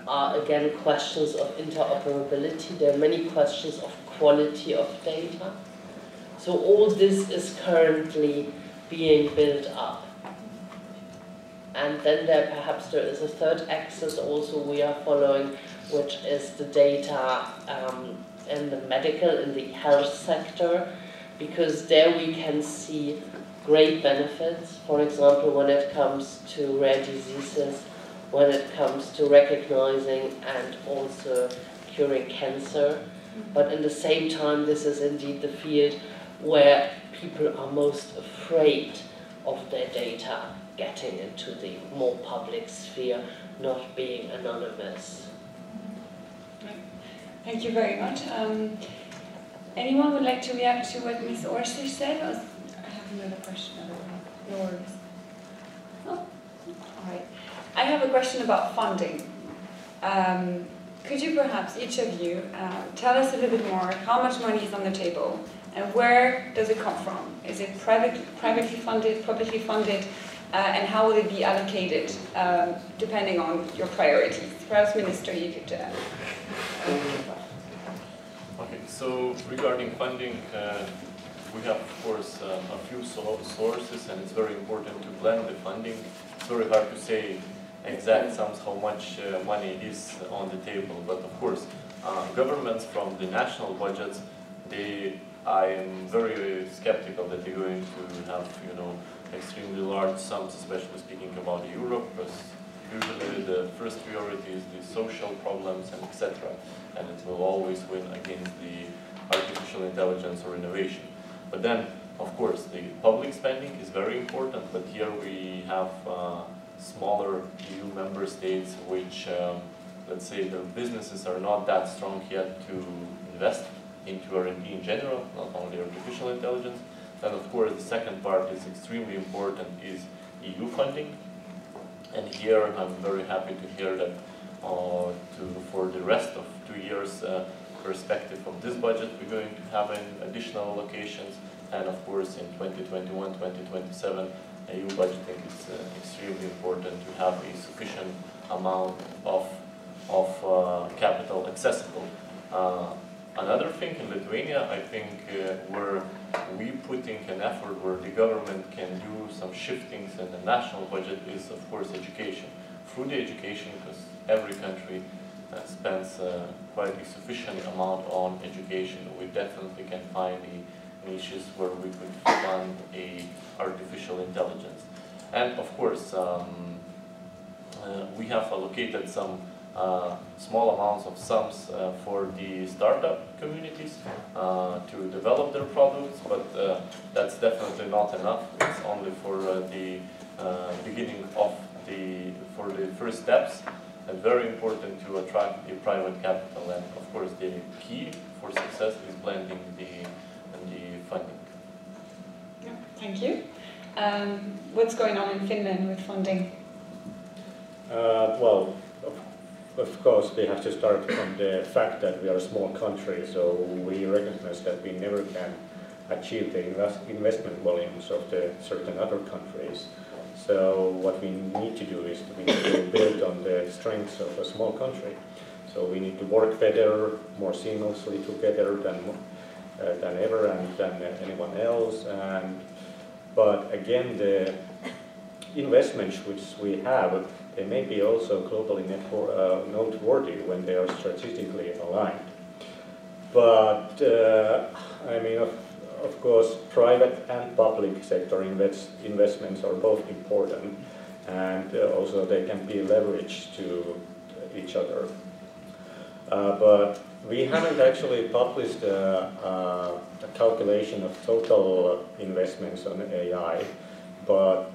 are again questions of interoperability. There are many questions of quality of data. So all this is currently being built up. And then perhaps there is a third axis also we are following, which is the data in the medical, in the health sector, because there we can see great benefits, for example, when it comes to rare diseases, when it comes to recognizing and also curing cancer. But at the same time, this is indeed the field where people are most afraid of their data getting into the more public sphere, not being anonymous. Thank you very much. Anyone would like to react to what Ms. Orser said? I have another question. No worries. Oh, all right. I have a question about funding. Could you perhaps, each of you, tell us a little bit more how much money is on the table and where does it come from? Is it privately funded, publicly funded, and how will it be allocated depending on your priorities? Perhaps, Minister, you could... Okay, so regarding funding, we have, of course, a few sources, and it's very important to blend the funding. It's very hard to say exact sums how much money is on the table, but of course, governments from the national budgets, I am very skeptical that they're going to have, extremely large sums, especially speaking about Europe, because usually the first priority is the social problems and etc. And it will always win against the artificial intelligence or innovation. But then, of course, the public spending is very important, but here we have smaller EU member states which, let's say, their businesses are not that strong yet to invest into R&D in general, not only artificial intelligence. And of course, the second part is extremely important, is EU funding. And here I'm very happy to hear that for the rest of 2 years perspective of this budget, we're going to have an additional allocations. And of course, in 2021, 2027, EU budgeting is extremely important to have a sufficient amount of capital accessible. Another thing in Lithuania, I think, where we putting an effort where the government can do some shiftings in the national budget is, of course, education. Through the education, because every country spends quite a sufficient amount on education, we definitely can find the niches where we could fund artificial intelligence. And of course, we have allocated some small amounts of sums for the startup communities to develop their products, but that's definitely not enough. It's only for the beginning of for the first steps, and very important to attract the private capital. And of course, the key for success is blending the funding. Yeah, thank you. What's going on in Finland with funding? Well, of course, we have to start from the fact that we are a small country, so we recognize that we never can achieve the investment volumes of the certain other countries. So what we need to do is we need to build on the strengths of a small country. So we need to work better, more seamlessly together than ever and than anyone else. But again, the investments which we have, they may be also globally noteworthy when they are strategically aligned. But I mean, of course, private and public sector investments are both important, and also they can be leveraged to each other. But we haven't actually published a calculation of total investments on AI, but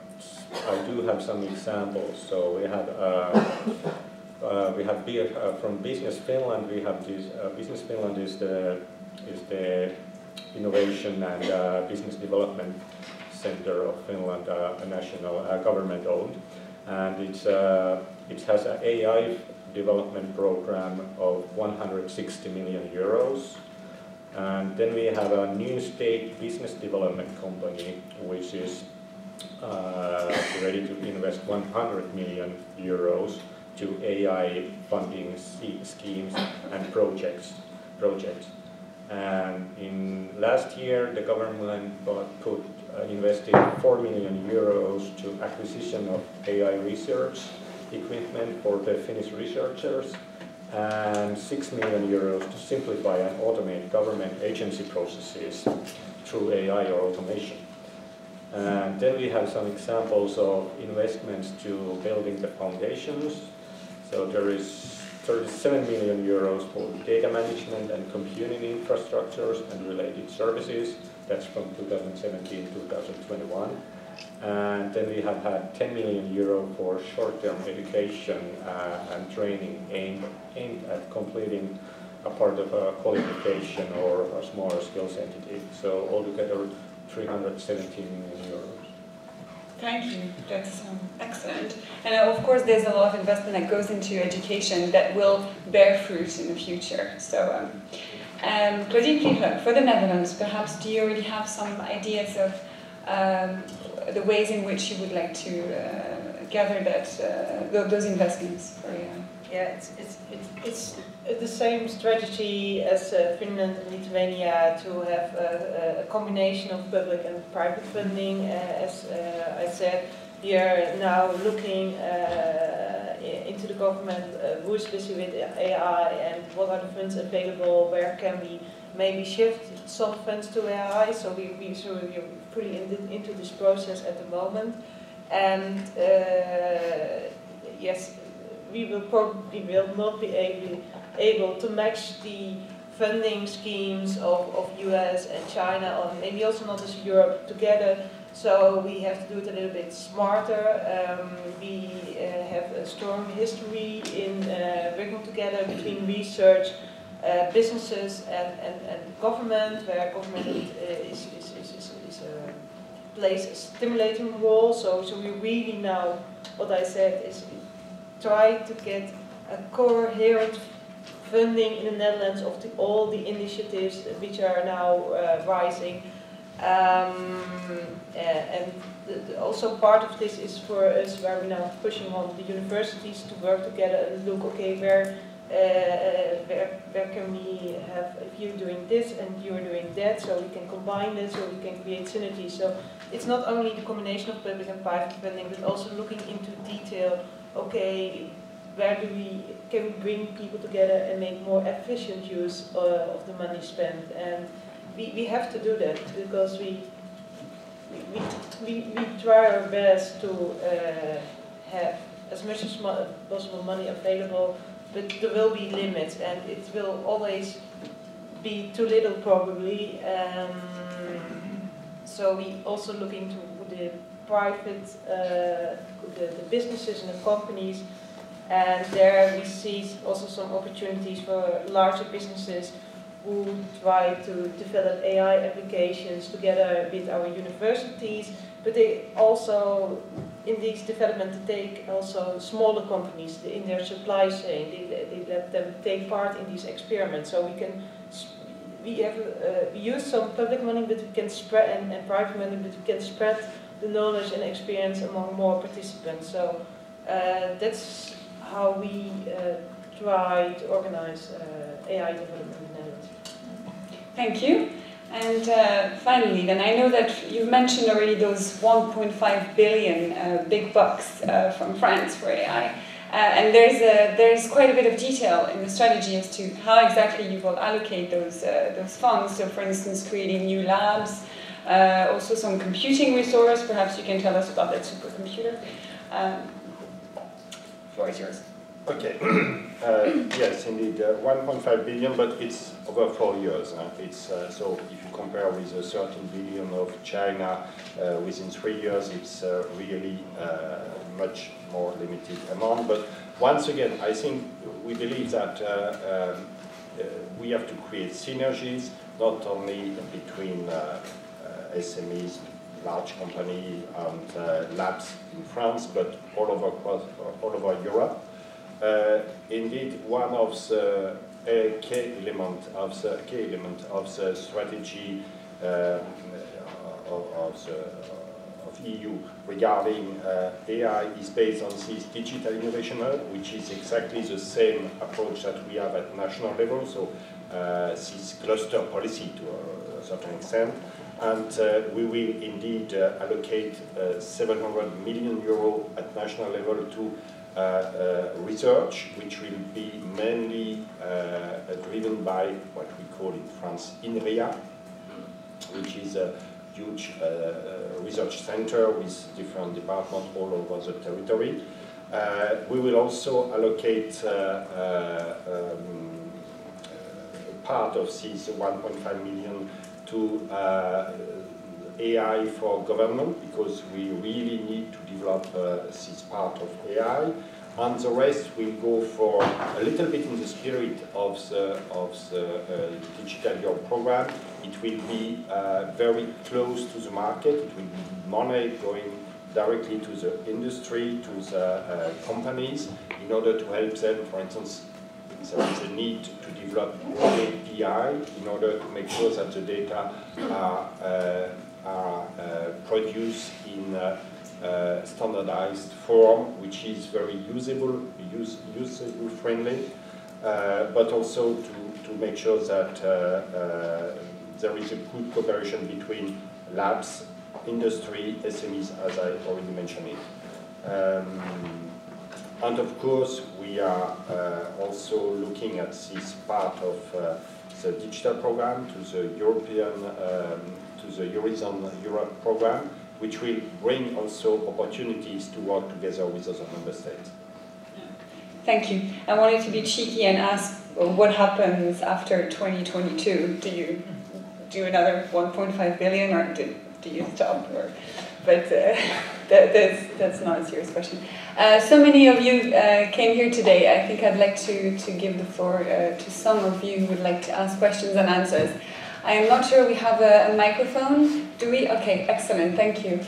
I do have some examples. So we have from Business Finland. We have this. Business Finland is the innovation and business development center of Finland, a national government owned, and it has an AI development program of 160 million euros. And then we have a new state business development company which is ready to invest 100 million euros to AI funding schemes and projects. And in last year, the government invested 4 million euros to acquisition of AI research equipment for the Finnish researchers, and 6 million euros to simplify and automate government agency processes through AI or automation. And then we have some examples of investments to building the foundations. So there is 37 million euros for data management and computing infrastructures and related services. That's from 2017-2021. And then we have had 10 million euro for short-term education and training aimed at completing a part of a qualification or a smaller skills entity. So altogether, 317 million euros. Thank you. That's excellent. And of course, there's a lot of investment that goes into education that will bear fruit in the future. So, Claudine Vliegler, for the Netherlands, perhaps do you already have some ideas of the ways in which you would like to gather that those investments for AI? Yeah, it's the same strategy as Finland and Lithuania to have a combination of public and private funding. As I said, we are now looking into the government who is busy with AI and what are the funds available, where can we maybe shift some funds to AI. So we're pretty into this process at the moment. And yes, we will probably not be able to match the funding schemes of US and China, or maybe also not as Europe together. So we have to do it a little bit smarter. We have a strong history in working together between research, businesses and government, where government plays a stimulating role. So we really now, what I said is, try to get a coherent funding in the Netherlands of all the initiatives which are now rising. And also part of this is for us, where we're now pushing on the universities to work together and look, okay, where can we have, if you're doing this and you're doing that, so we can combine this, so we can create synergy. So it's not only the combination of public and private funding, but also looking into detail. Okay, where can we bring people together and make more efficient use of the money spent? And we have to do that, because we try our best to have as much as possible money available, but there will be limits, and it will always be too little probably. So we also look into the private, the businesses and the companies, and there we see also some opportunities for larger businesses who try to develop AI applications together with our universities, but they also, in these development, take also smaller companies in their supply chain. They let them take part in these experiments. So we use some public money, but we can spread, and private money, but we can spread the knowledge and experience among more participants. So that's how we try to organize AI development in the Netherlands. Thank you. And finally, then, I know that you've mentioned already those 1.5 billion big bucks from France for AI. And there's quite a bit of detail in the strategy as to how exactly you will allocate those funds. So, for instance, creating new labs, also some computing resource. Perhaps you can tell us about that supercomputer. Floor is yours. Okay. Yes, indeed, 1.5 billion, but it's over 4 years. It's so if you compare with the 13 billion of China within 3 years, it's really much more limited amount. But once again, I think we believe that we have to create synergies, not only between SMEs, large company and labs in France, but all over Europe. Indeed, one of the key element of the strategy of EU regarding AI is based on this digital innovation hub, which is exactly the same approach that we have at national level. So this cluster policy to a certain extent. And we will indeed allocate 700 million euro at national level to research, which will be mainly driven by what we call in France INRIA, which is huge research center with different departments all over the territory. We will also allocate part of this 1.5 million to AI for government, because we really need to develop this part of AI, and the rest will go for a little bit in the spirit of the Digital Europe program. It will be very close to the market. It will be money going directly to the industry, to the companies, in order to help them. For instance, there is a need to develop API in order to make sure that the data are produced in standardized form, which is very usable, user-friendly, but also to make sure that there is a good cooperation between labs, industry, SMEs, as I already mentioned it. And of course, we are also looking at this part of the digital program, to the European, to the Horizon Europe program, which will bring also opportunities to work together with other member states. Thank you. I wanted to be cheeky and ask what happens after 2022. Do you do another 1.5 billion, or do you stop? But that's not a serious question. So many of you came here today. I think I'd like to give the floor to some of you who would like to ask questions and answers. I am not sure we have a microphone. Do we? Okay, excellent, thank you.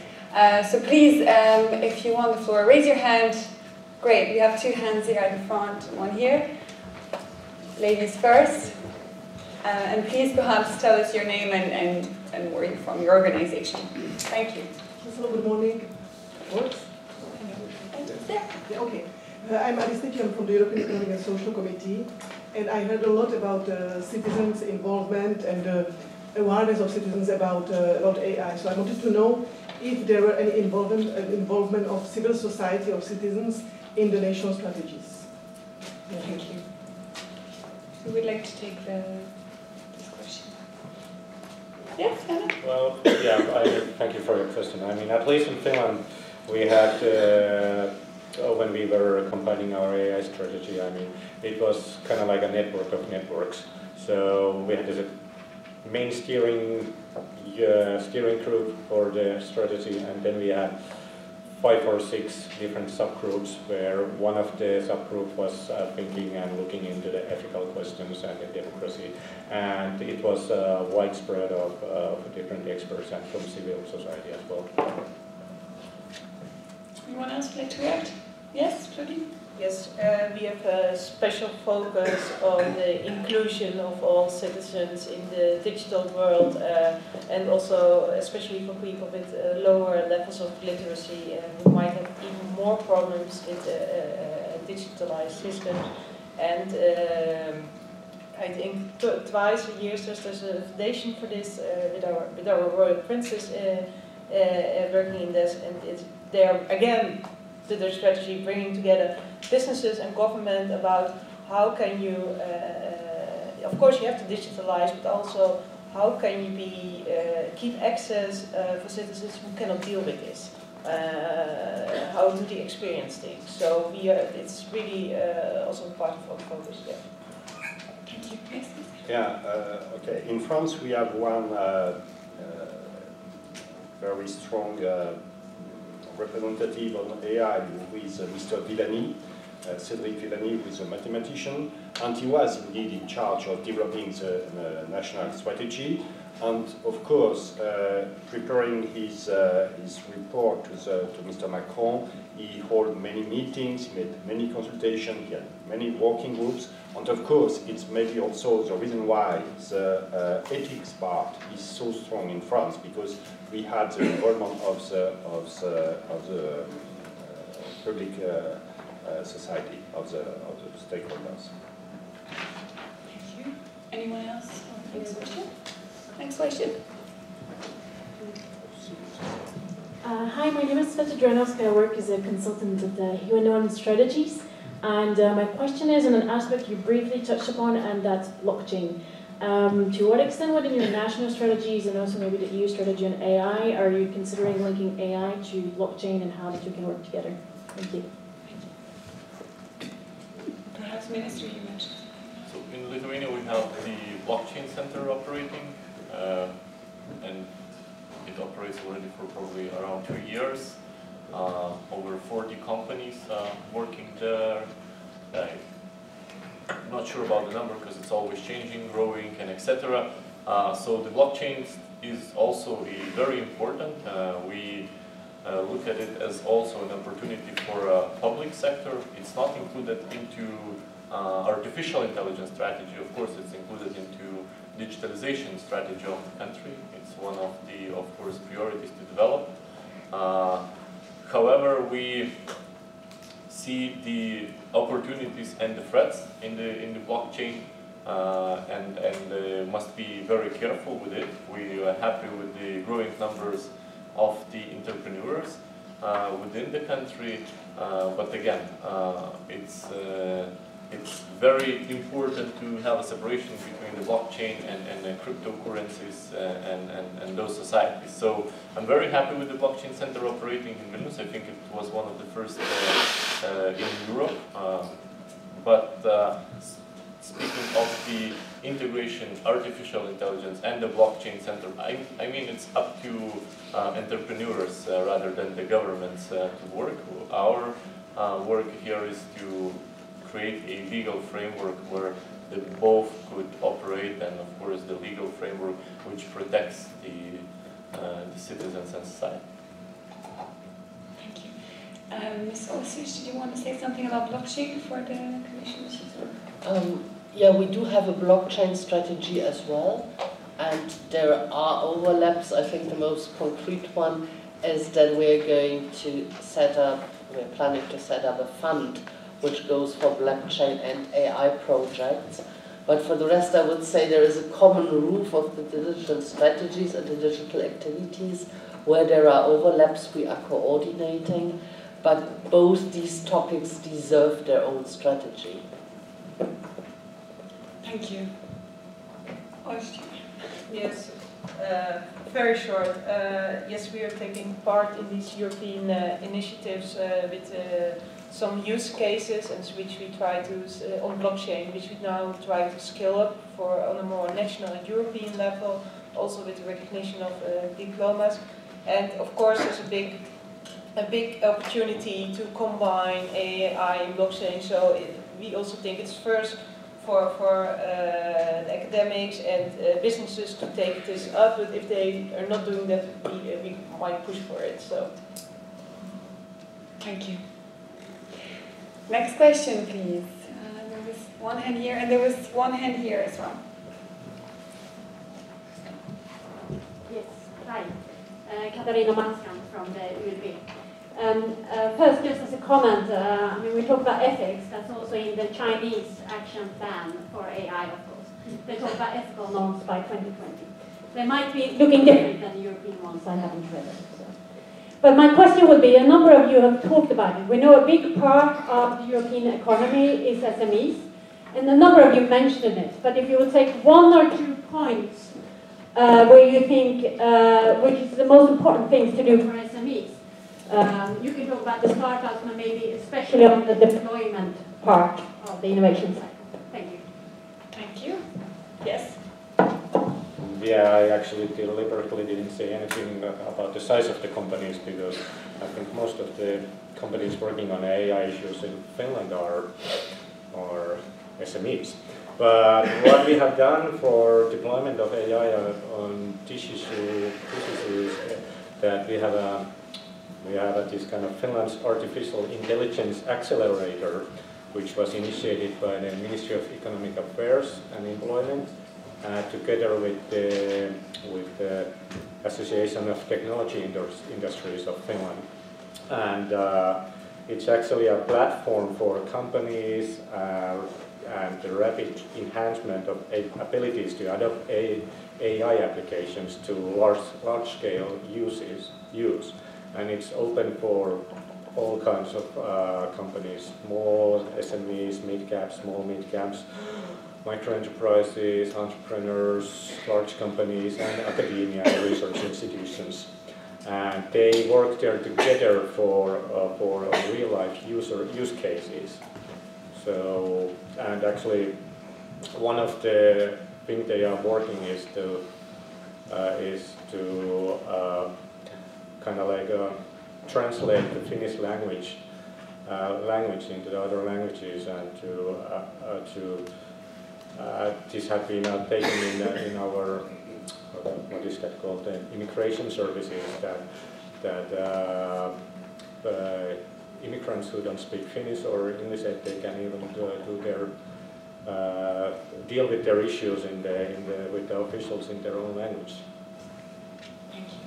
So please, if you want the floor, raise your hand. Great, we have two hands here at the front, one here. Ladies first. And please perhaps tell us your name and where you're from, your organization. Thank you. Hello, good morning. Works? Yeah, okay. I'm Aristide, I'm from the European Economic and Social Committee, and I heard a lot about citizens' involvement and awareness of citizens about AI. So I wanted to know if there were any involvement of civil society, of citizens, in the national strategies. Yeah. Thank you. Who would like to take this question? Yes, Anna? Well, yeah, thank you for your question. I mean, at least in Finland, we had, when we were compiling our AI strategy, I mean, it was kind of like a network of networks. So we had this main steering group for the strategy, and then we had 5 or 6 different subgroups, where one of the subgroups was thinking and looking into the ethical questions and the democracy, and it was widespread of different experts and from civil society as well. Anyone else like to react? Yes, Jody? Yes, we have a special focus on the inclusion of all citizens in the digital world, and also especially for people with lower levels of literacy who might have even more problems with digitalized systems. And I think twice a year there's a foundation for this with our royal princes working in this, and they're again to their strategy, bringing together businesses and government about how can you, of course you have to digitalize, but also how can you keep access for citizens who cannot deal with this. How do they experience things? So it's really also part of our focus there. Thank you. Yes. Yeah, okay. In France we have one very strong representative on AI, who is Mr. Villani, Cédric Villani, who is a mathematician, and he was indeed in charge of developing the national strategy, and of course preparing his report to Mr. Macron. He held many meetings, he made many consultations, he had many working groups, and of course it's maybe also the reason why the ethics part is so strong in France, because we had the involvement of the public society, of the stakeholders. Thank you. Anyone else? Next question? Next question. Hi, my name is Sveta Dranovska. I work as a consultant at UNON Strategies. And my question is on an aspect you briefly touched upon, and that's blockchain. To what extent within your national strategies and also maybe the EU strategy on AI are you considering linking AI to blockchain and how the two can work together? Thank you. Perhaps Minister, you mentioned. So in Lithuania we have the blockchain center operating, and it operates already for probably around 2 years. Over 40 companies working there. I'm not sure about the number because it's always changing, growing, and etc. So the blockchain is also very important. We look at it as also an opportunity for public sector. It's not included into artificial intelligence strategy. Of course, it's included into digitalization strategy of the country. It's one of the, of course, priorities to develop. However, we see the opportunities and the threats in the blockchain, and must be very careful with it. We are happy with the growing numbers of the entrepreneurs within the country, but again, it's very important to have a separation between the blockchain and the cryptocurrencies and those societies. So I'm very happy with the blockchain center operating in Vilnius. I think it was one of the first in Europe. But speaking of the integration, artificial intelligence and the blockchain center, I mean it's up to entrepreneurs rather than the governments to work. Our work here is to create a legal framework where they both could operate, and of course the legal framework which protects the citizens and society. Thank you. Ms. Olsic, did you want to say something about blockchain for the Commission? Yeah, we do have a blockchain strategy as well, and there are overlaps. I think the most concrete one is that we're planning to set up a fund which goes for blockchain and AI projects. But for the rest, I would say there is a common roof of the digital strategies and the digital activities. Where there are overlaps, we are coordinating, but both these topics deserve their own strategy. Thank you. Yes, very short. Yes, we are taking part in these European initiatives with some use cases, and which we try to on blockchain, which we now try to scale up for on a more national and European level, also with the recognition of diplomas. And of course, there's a big opportunity to combine AI and blockchain. So we also think it's first for the academics and businesses to take this up, but if they are not doing that, we might push for it. So, thank you. Next question, please. There was one hand here, and there was one hand here as well. Yes, hi. Katarina Manskamp from the ULB. First, just as a comment, I mean, we talk about ethics. That's also in the Chinese action plan for AI, of course. They talk about ethical norms by 2020. They might be looking different than the European ones. I haven't read it. So. But my question would be, a number of you have talked about it. We know a big part of the European economy is SMEs, and a number of you mentioned it. But if you would take 1 or 2 points where you think, which is the most important things to do for SMEs, you can talk about the startups, but maybe especially on the deployment part of the innovation cycle. Thank you. Thank you. Yes? Yeah, I actually deliberately didn't say anything about the size of the companies, because I think most of the companies working on AI issues in Finland are SMEs. But what we have done for deployment of AI on this issue is that we have this kind of Finland's Artificial Intelligence Accelerator, which was initiated by the Ministry of Economic Affairs and Employment, together with the Association of Technology Industries of Finland. And it's actually a platform for companies and the rapid enhancement of abilities to adopt AI applications to large-scale use. And it's open for all kinds of companies, small SMEs, mid-caps, small mid-caps, micro-enterprises, entrepreneurs, large companies, and academia and research institutions. And they work there together for real-life use cases. So, and actually, one of the things they are working is to kind of like translate the Finnish language into the other languages, and this had been taken in our what is that called, the immigration services, that immigrants who don't speak Finnish or English, that they can even do their deal with their issues with the officials in their own language. Thank you.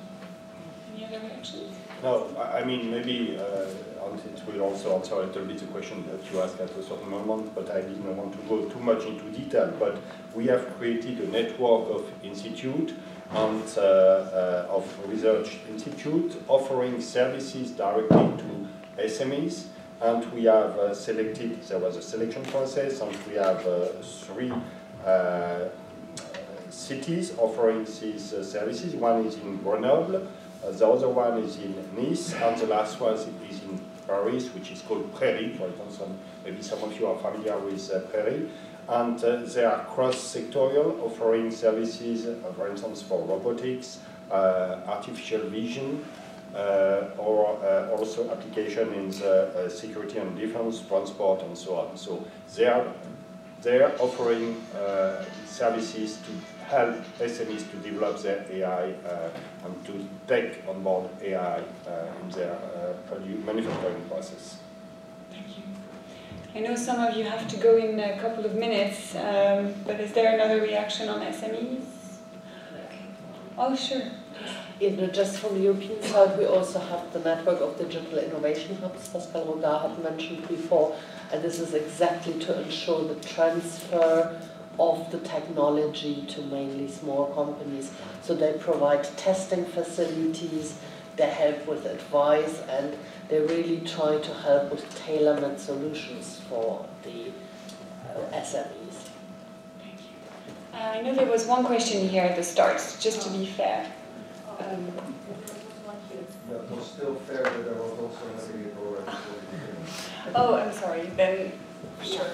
Any other reactions? No, I mean, maybe it will also answer a little bit the question that you asked at a certain moment, but I didn't want to go too much into detail. But we have created a network of institutes and of research institutes offering services directly to SMEs. And we have selected, there was a selection process, and we have 3 cities offering these services. One is in Grenoble, the other one is in Nice, and the last one is in Paris, which is called Prairie, for example. Maybe some of you are familiar with Prairie. And they are cross-sectorial, offering services, for instance, for robotics, artificial vision, or also application in the security and defense, transport, and so on. So they are offering services to help SMEs to develop their AI and to take on board AI in their manufacturing process. Thank you. I know some of you have to go in a couple of minutes, but is there another reaction on SMEs? Okay. Oh, sure. Just from the European side, we also have the network of digital innovation hubs Pascal Rogat had mentioned before, and this is exactly to ensure the transfer of the technology to mainly small companies. So they provide testing facilities, they help with advice, and they really try to help with tailor-made solutions for the SMEs. Thank you. I know there was one question here at the start, just to be fair. That was still fair, but there was also maybe already. Oh, I'm sorry. Then, sure.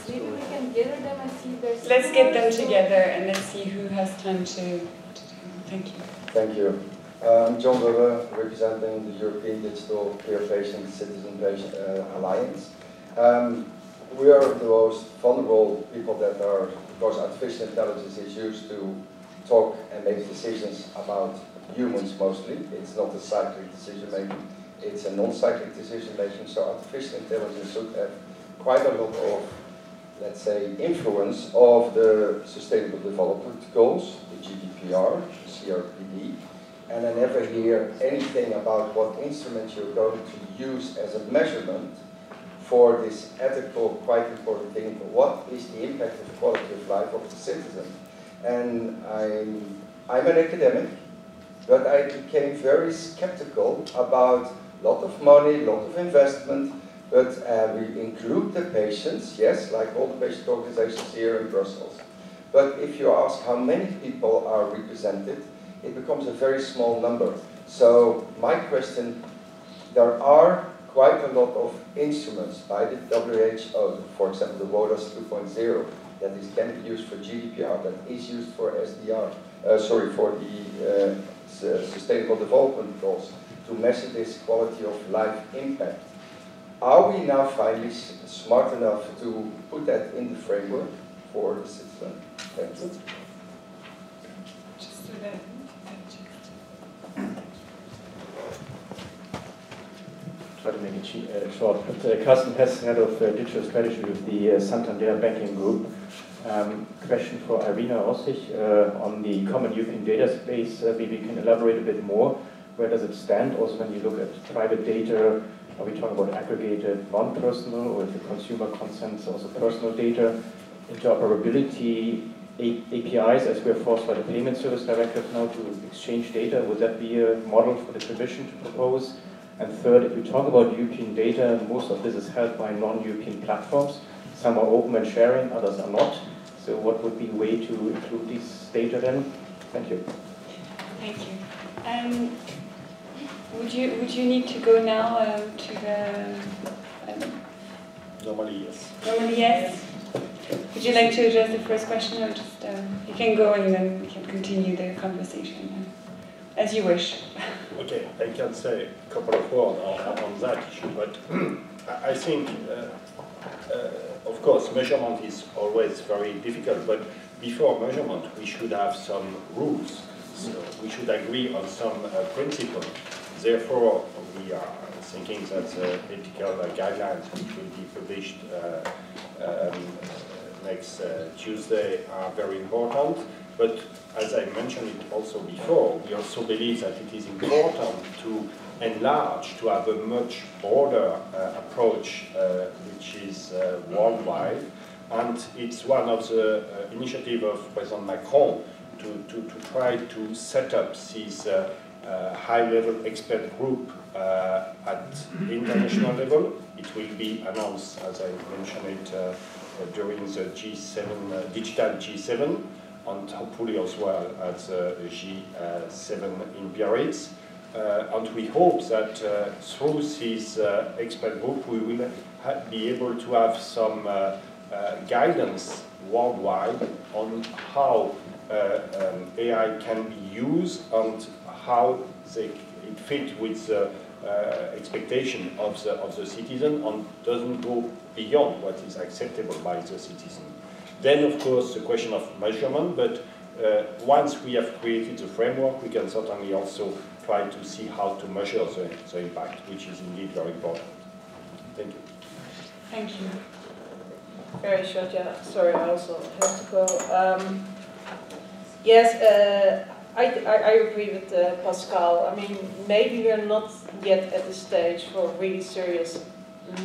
Maybe we can gather them and see if there's. Let's get them together and let's see who has time to do. Thank you. Thank you. I'm John Wubbe, representing the European Digital Peer Patient Citizen Alliance. We are the most vulnerable people that are, because artificial intelligence is used to talk and make decisions about humans mostly. It's not a cyclic decision making, it's a non-cyclic decision making. So artificial intelligence should have quite a lot of, let's say, influence of the Sustainable Development Goals, the GDPR, the CRPD. And I never hear anything about what instruments you're going to use as a measurement for this ethical, quite important thing. What is the impact of the quality of life of the citizen? And I'm an academic, but I became very skeptical about a lot of money, a lot of investment, but we include the patients, yes, like all the patient organizations here in Brussels. But if you ask how many people are represented, it becomes a very small number. So my question, there are quite a lot of instruments by the WHO, for example, the WODAS 2.0, that can be used for GDPR, that is used for SDR, for the Sustainable Development Goals, to measure this quality of life impact. Are we now finally smart enough to put that in the framework for the citizen? Thank you. Just so that. Try to make it short. But Carsten Hess, head of digital strategy with the Santander Banking Group. Question for Irina Rossich on the common European data space. Maybe you can elaborate a bit more. Where does it stand? Also, when you look at private data, are we talking about aggregated, non-personal, or if the consumer consents also personal data? Interoperability, APIs, as we're forced by the Payment Service Directive now to exchange data. Would that be a model for the Commission to propose? And third, if we talk about European data, most of this is held by non-European platforms. Some are open and sharing, others are not. So what would be a way to include this data then? Thank you. Thank you. Would you need to go now to the? Normally, yes. Normally, yes. Would you like to address the first question, or just you can go and then we can continue the conversation as you wish. Okay, I can say a couple of words on that issue, but I think, of course, measurement is always very difficult, but before measurement, we should have some rules. So we should agree on some principles. Therefore, we are thinking that ethical guidelines, which will be published next Tuesday, are very important. But as I mentioned it also before, we also believe that it is important to enlarge, to have a much broader approach, which is worldwide. And it's one of the initiatives of President Macron to try to set up this high-level expert group at international level. It will be announced, as I mentioned it, during the G7, digital G7, and hopefully as well as G7 in Biarritz. And we hope that through this expert group we will be able to have some guidance worldwide on how AI can be used and how it fits with the expectation of the citizen and doesn't go beyond what is acceptable by the citizen. Then, of course, the question of measurement, but once we have created the framework, we can certainly also try to see how to measure the impact, which is indeed very important. Thank you. Thank you. Very short, yeah. Sorry, I also have to go. Yes, I agree with Pascal. I mean, maybe we're not yet at the stage for really serious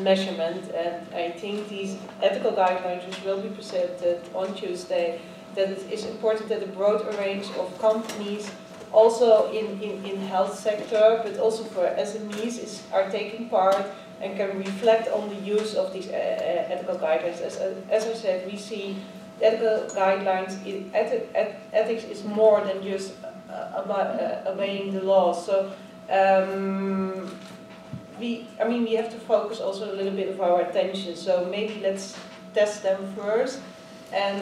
measurement, and I think these ethical guidelines which will be presented on Tuesday, that it is important that a broad range of companies, also in health sector, but also for SMEs, are taking part and can reflect on the use of these ethical guidelines. As I said, we see ethical guidelines, ethics is more than just about obeying the law. So we have to focus also a little bit of our attention. So maybe let's test them first. And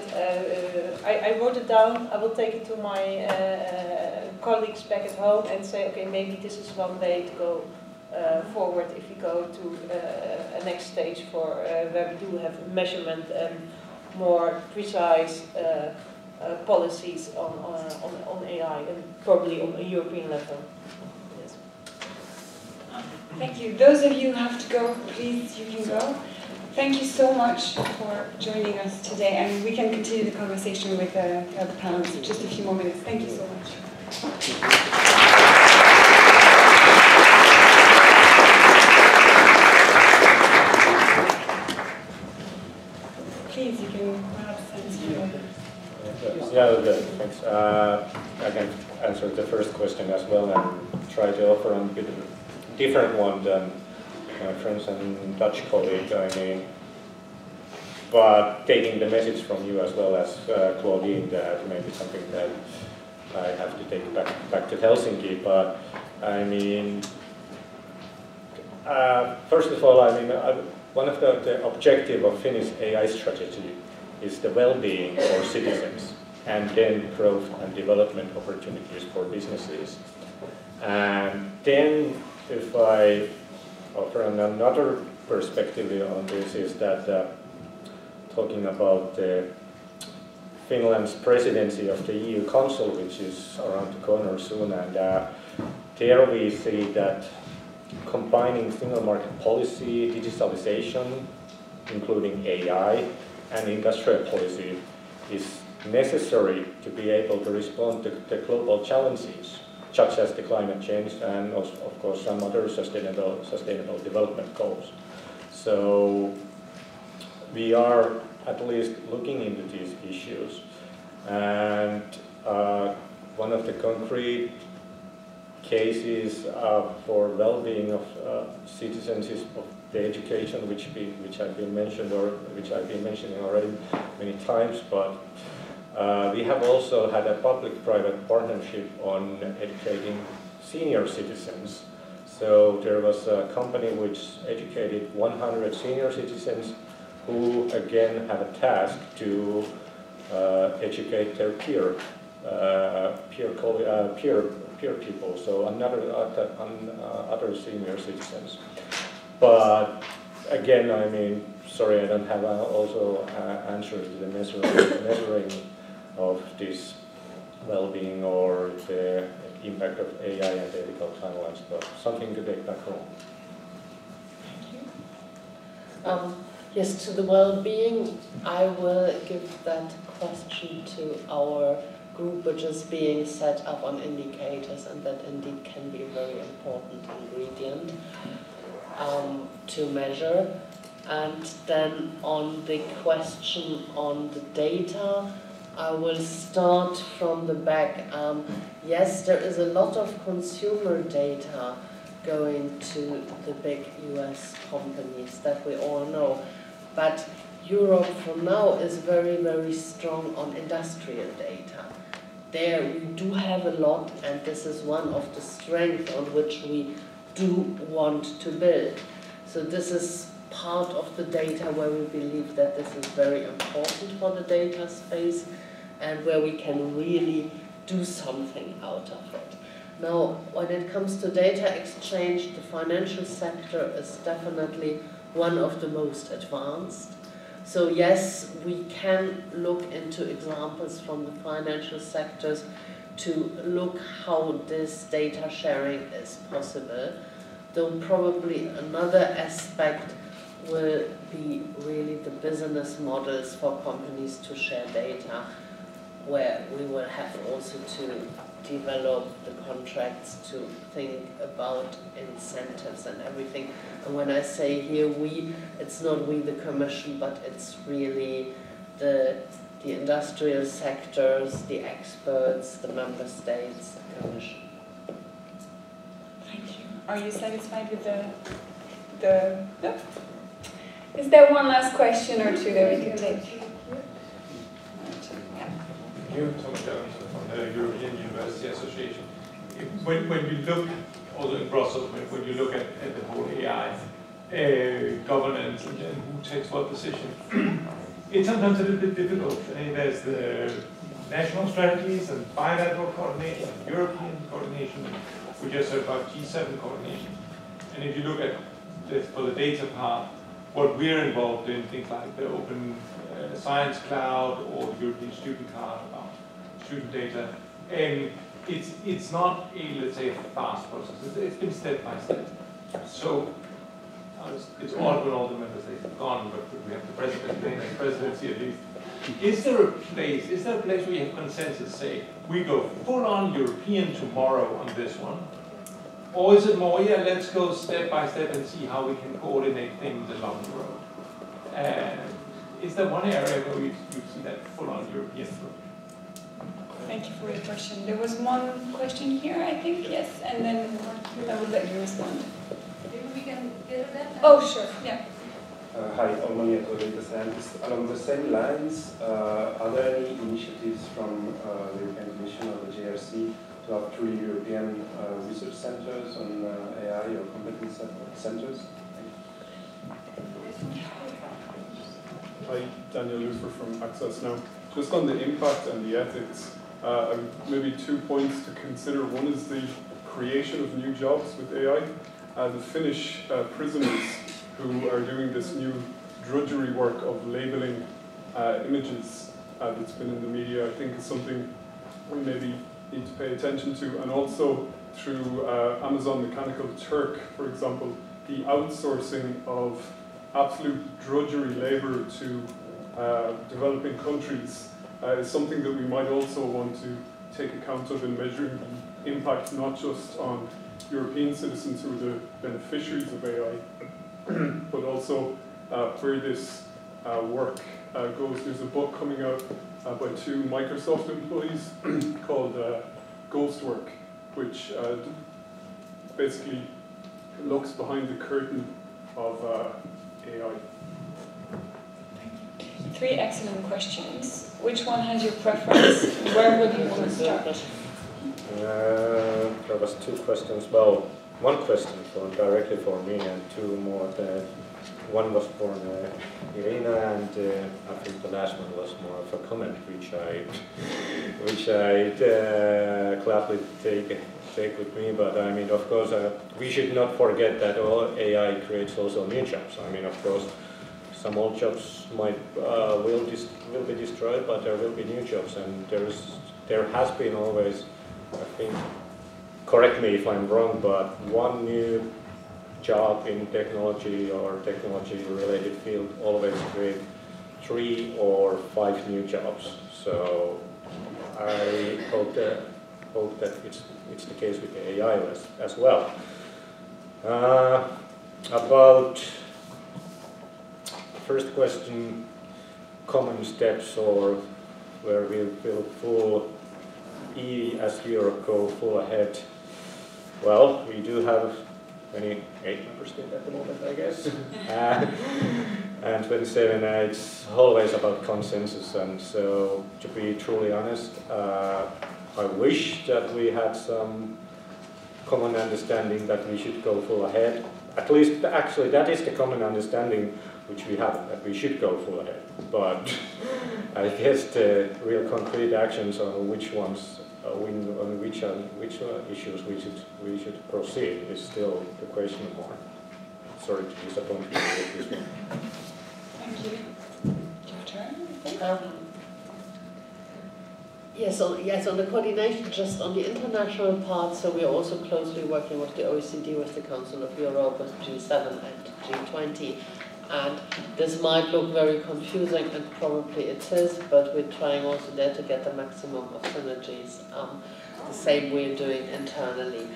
I wrote it down. I will take it to my colleagues back at home and say, okay, maybe this is one way to go forward if we go to a next stage for where we do have measurement and more precise policies on AI, and probably on a European level. Yes. Thank you. Those of you who have to go, please, you can go. Thank you so much for joining us today, and we can continue the conversation with the other panelists in just a few more minutes. Thank you so much. Please, you can perhaps answer. Yeah, thanks. I can answer the first question as well and try to offer a bit different one than my friends and Dutch colleague. I mean, but taking the message from you as well as Claudine, that maybe something that I have to take back to Helsinki. But I mean, first of all, I mean, one of the objectives of Finnish AI strategy is the well-being for citizens, and then growth and development opportunities for businesses. And then, if I offer another perspective on this, is that talking about Finland's presidency of the EU Council, which is around the corner soon, and there we see that combining single market policy, digitalization, including AI, and industrial policy is necessary to be able to respond to the global challenges, such as the climate change and also, of course, some other sustainable development goals. So we are at least looking into these issues. And one of the concrete cases for well-being of citizens is of the education, which I've been mentioning already many times. But we have also had a public-private partnership on educating senior citizens. So there was a company which educated 100 senior citizens who again had a task to educate their peer people, so other senior citizens. But again, I mean, sorry, I don't have also answers to the measuring of this well-being or the impact of AI and ethical timelines, but something to take back home. Thank you. Yes, to the well-being, I will give that question to our group, which is being set up on indicators, and that indeed can be a very important ingredient to measure. And then on the question on the data, I will start from the back. Yes, there is a lot of consumer data going to the big US companies that we all know. But Europe for now is very, very strong on industrial data. There we do have a lot, and this is one of the strengths on which we do want to build. So this is part of the data where we believe that this is very important for the data space and where we can really do something out of it. Now, when it comes to data exchange, the financial sector is definitely one of the most advanced. So yes, we can look into examples from the financial sectors to look how this data sharing is possible. Though probably another aspect will be really the business models for companies to share data, where we will have also to develop the contracts to think about incentives and everything. And when I say here we, it's not we the Commission, but it's really the industrial sectors, the experts, the member states, the Commission. Thank you. Are you satisfied with the no? Is there one last question or two that we can take? You, Thomas Jones from the European University Association. When you look, also in Brussels, when you look at the whole AI governance and who takes what decision, it's sometimes a little bit difficult. There's the national strategies and bilateral coordination, European coordination. We just heard about G7 coordination. And if you look at, for the data part, what we're involved in, things like the open science cloud or the European student card about student data, and it's not a, let's say, a fast process. It's been step by step. So it's odd when all the member states have gone, but we have the presidency at least. Is there a place where you have consensus, say, we go full on European tomorrow on this one? Or is it more, yeah, let's go step by step and see how we can coordinate things along the road? Is there one area where you see that full on European approach? Thank you for your question. There was one question here, I think, yes, and then I will let you respond. Maybe we can get that. Oh, sure, yeah. Hi, Omani, a data scientist. Along the same lines, are there any initiatives from the European Commission or the JRC to have truly European research centers on AI or competence centers? Hi, Daniel Lufer from Access Now. Just on the impact and the ethics, maybe 2 points to consider. One is the creation of new jobs with AI. The Finnish prisoners who are doing this new drudgery work of labeling images that's been in the media, I think is something we maybe need to pay attention to. And also through Amazon Mechanical Turk, for example, the outsourcing of absolute drudgery labor to developing countries is something that we might also want to take account of in measuring the impact not just on European citizens who are the beneficiaries of AI, but also where this work goes. There's a book coming out by 2 Microsoft employees called Ghost Work, which basically looks behind the curtain of AI? Three excellent questions. Which one has your preference? Where would you want to start? There was two questions. Well, one question directly for me, and two more. One was for Irina, and I think the last one was more of a comment, which I gladly take with me. But I mean, of course, we should not forget that all AI creates also new jobs. I mean, of course, some old jobs will be destroyed, but there will be new jobs, and there has been always, I think, correct me if I'm wrong, but one new job in technology or technology-related field always create 3 or 5 new jobs. So I hope that it's the case with the AI as well. About first question, common steps or where we will full as Europe go full ahead. Well, we do have 28 member states at the moment, I guess. And 27, it's always about consensus. And so, to be truly honest, I wish that we had some common understanding that we should go full ahead. At least, actually, that is the common understanding which we have, that we should go full ahead. But I guess the real concrete actions on which ones, on which issues we should proceed is still the question mark. Sorry to disappoint you with this one. Thank you. Your turn, I think. Yes, on the coordination, just on the international part, so we are also closely working with the OECD, with the Council of Europe, with G7 and G20. And this might look very confusing, and probably it is, but we're trying also there to get the maximum of synergies, the same we're doing internally.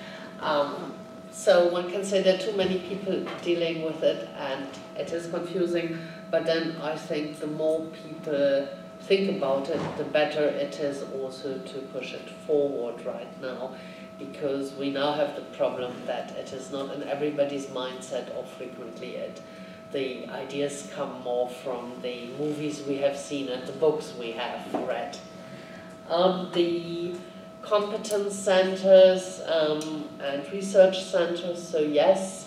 So one can say there are too many people dealing with it, and it is confusing, but then I think the more people think about it, the better it is also to push it forward right now, because we now have the problem that it is not in everybody's mindset, or frequently the ideas come more from the movies we have seen and the books we have read. The competence centers and research centers, so yes,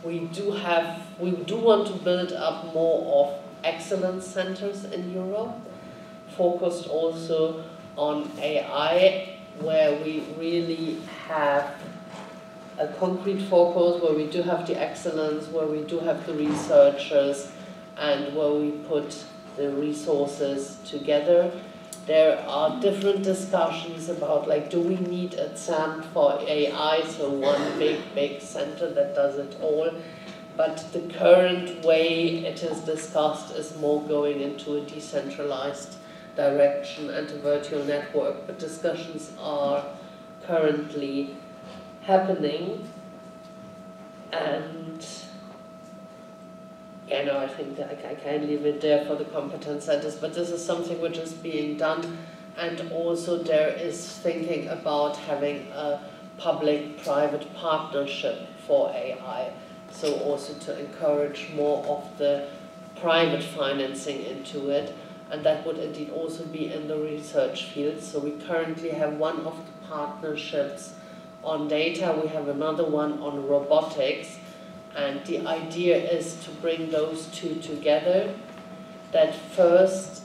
we do want to build up more of excellence centers in Europe, focused also on AI, where we really have a concrete focus, where we do have the excellence, where we do have the researchers, and where we put the resources together. There are different discussions about, like, do we need a CERN for AI, so one big center that does it all? But the current way it is discussed is more going into a decentralized direction and a virtual network, but discussions are currently happening, and I think that I can leave it there for the competence centers, but this is something which is being done, and also there is thinking about having a public-private partnership for AI, so also to encourage more of the private financing into it, and that would indeed also be in the research field. So we currently have one of the partnerships on data, we have another one on robotics, and the idea is to bring those two together, that first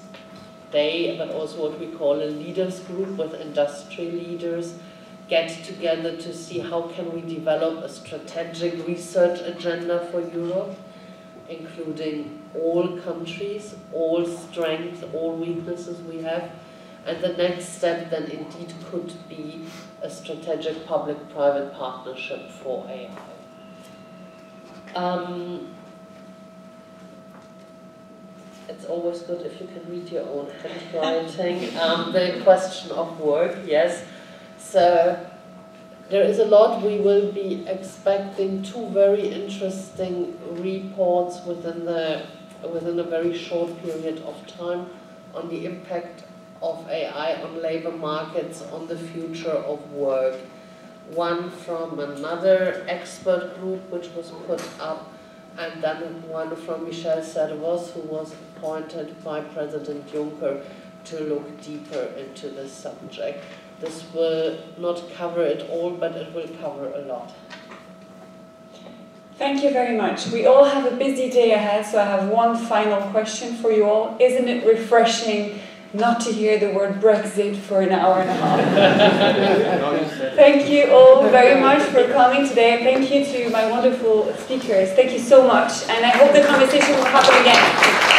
they, but also what we call a leaders group with industry leaders, get together to see how can we develop a strategic research agenda for Europe, including all countries, all strengths, all weaknesses we have. And the next step then indeed could be a strategic public-private partnership for AI. It's always good if you can read your own handwriting. The question of work, yes. So there is a lot. We will be expecting 2 very interesting reports within a very short period of time on the impact of AI on labor markets, on the future of work. one from another expert group which was put up, and then one from Michel Servoz, who was appointed by President Juncker to look deeper into this subject. This will not cover it all, but it will cover a lot. Thank you very much. We all have a busy day ahead, so I have one final question for you all. Isn't it refreshing not to hear the word Brexit for an hour and a half? Thank you all very much for coming today. Thank you to my wonderful speakers. Thank you so much, and I hope the conversation will happen again.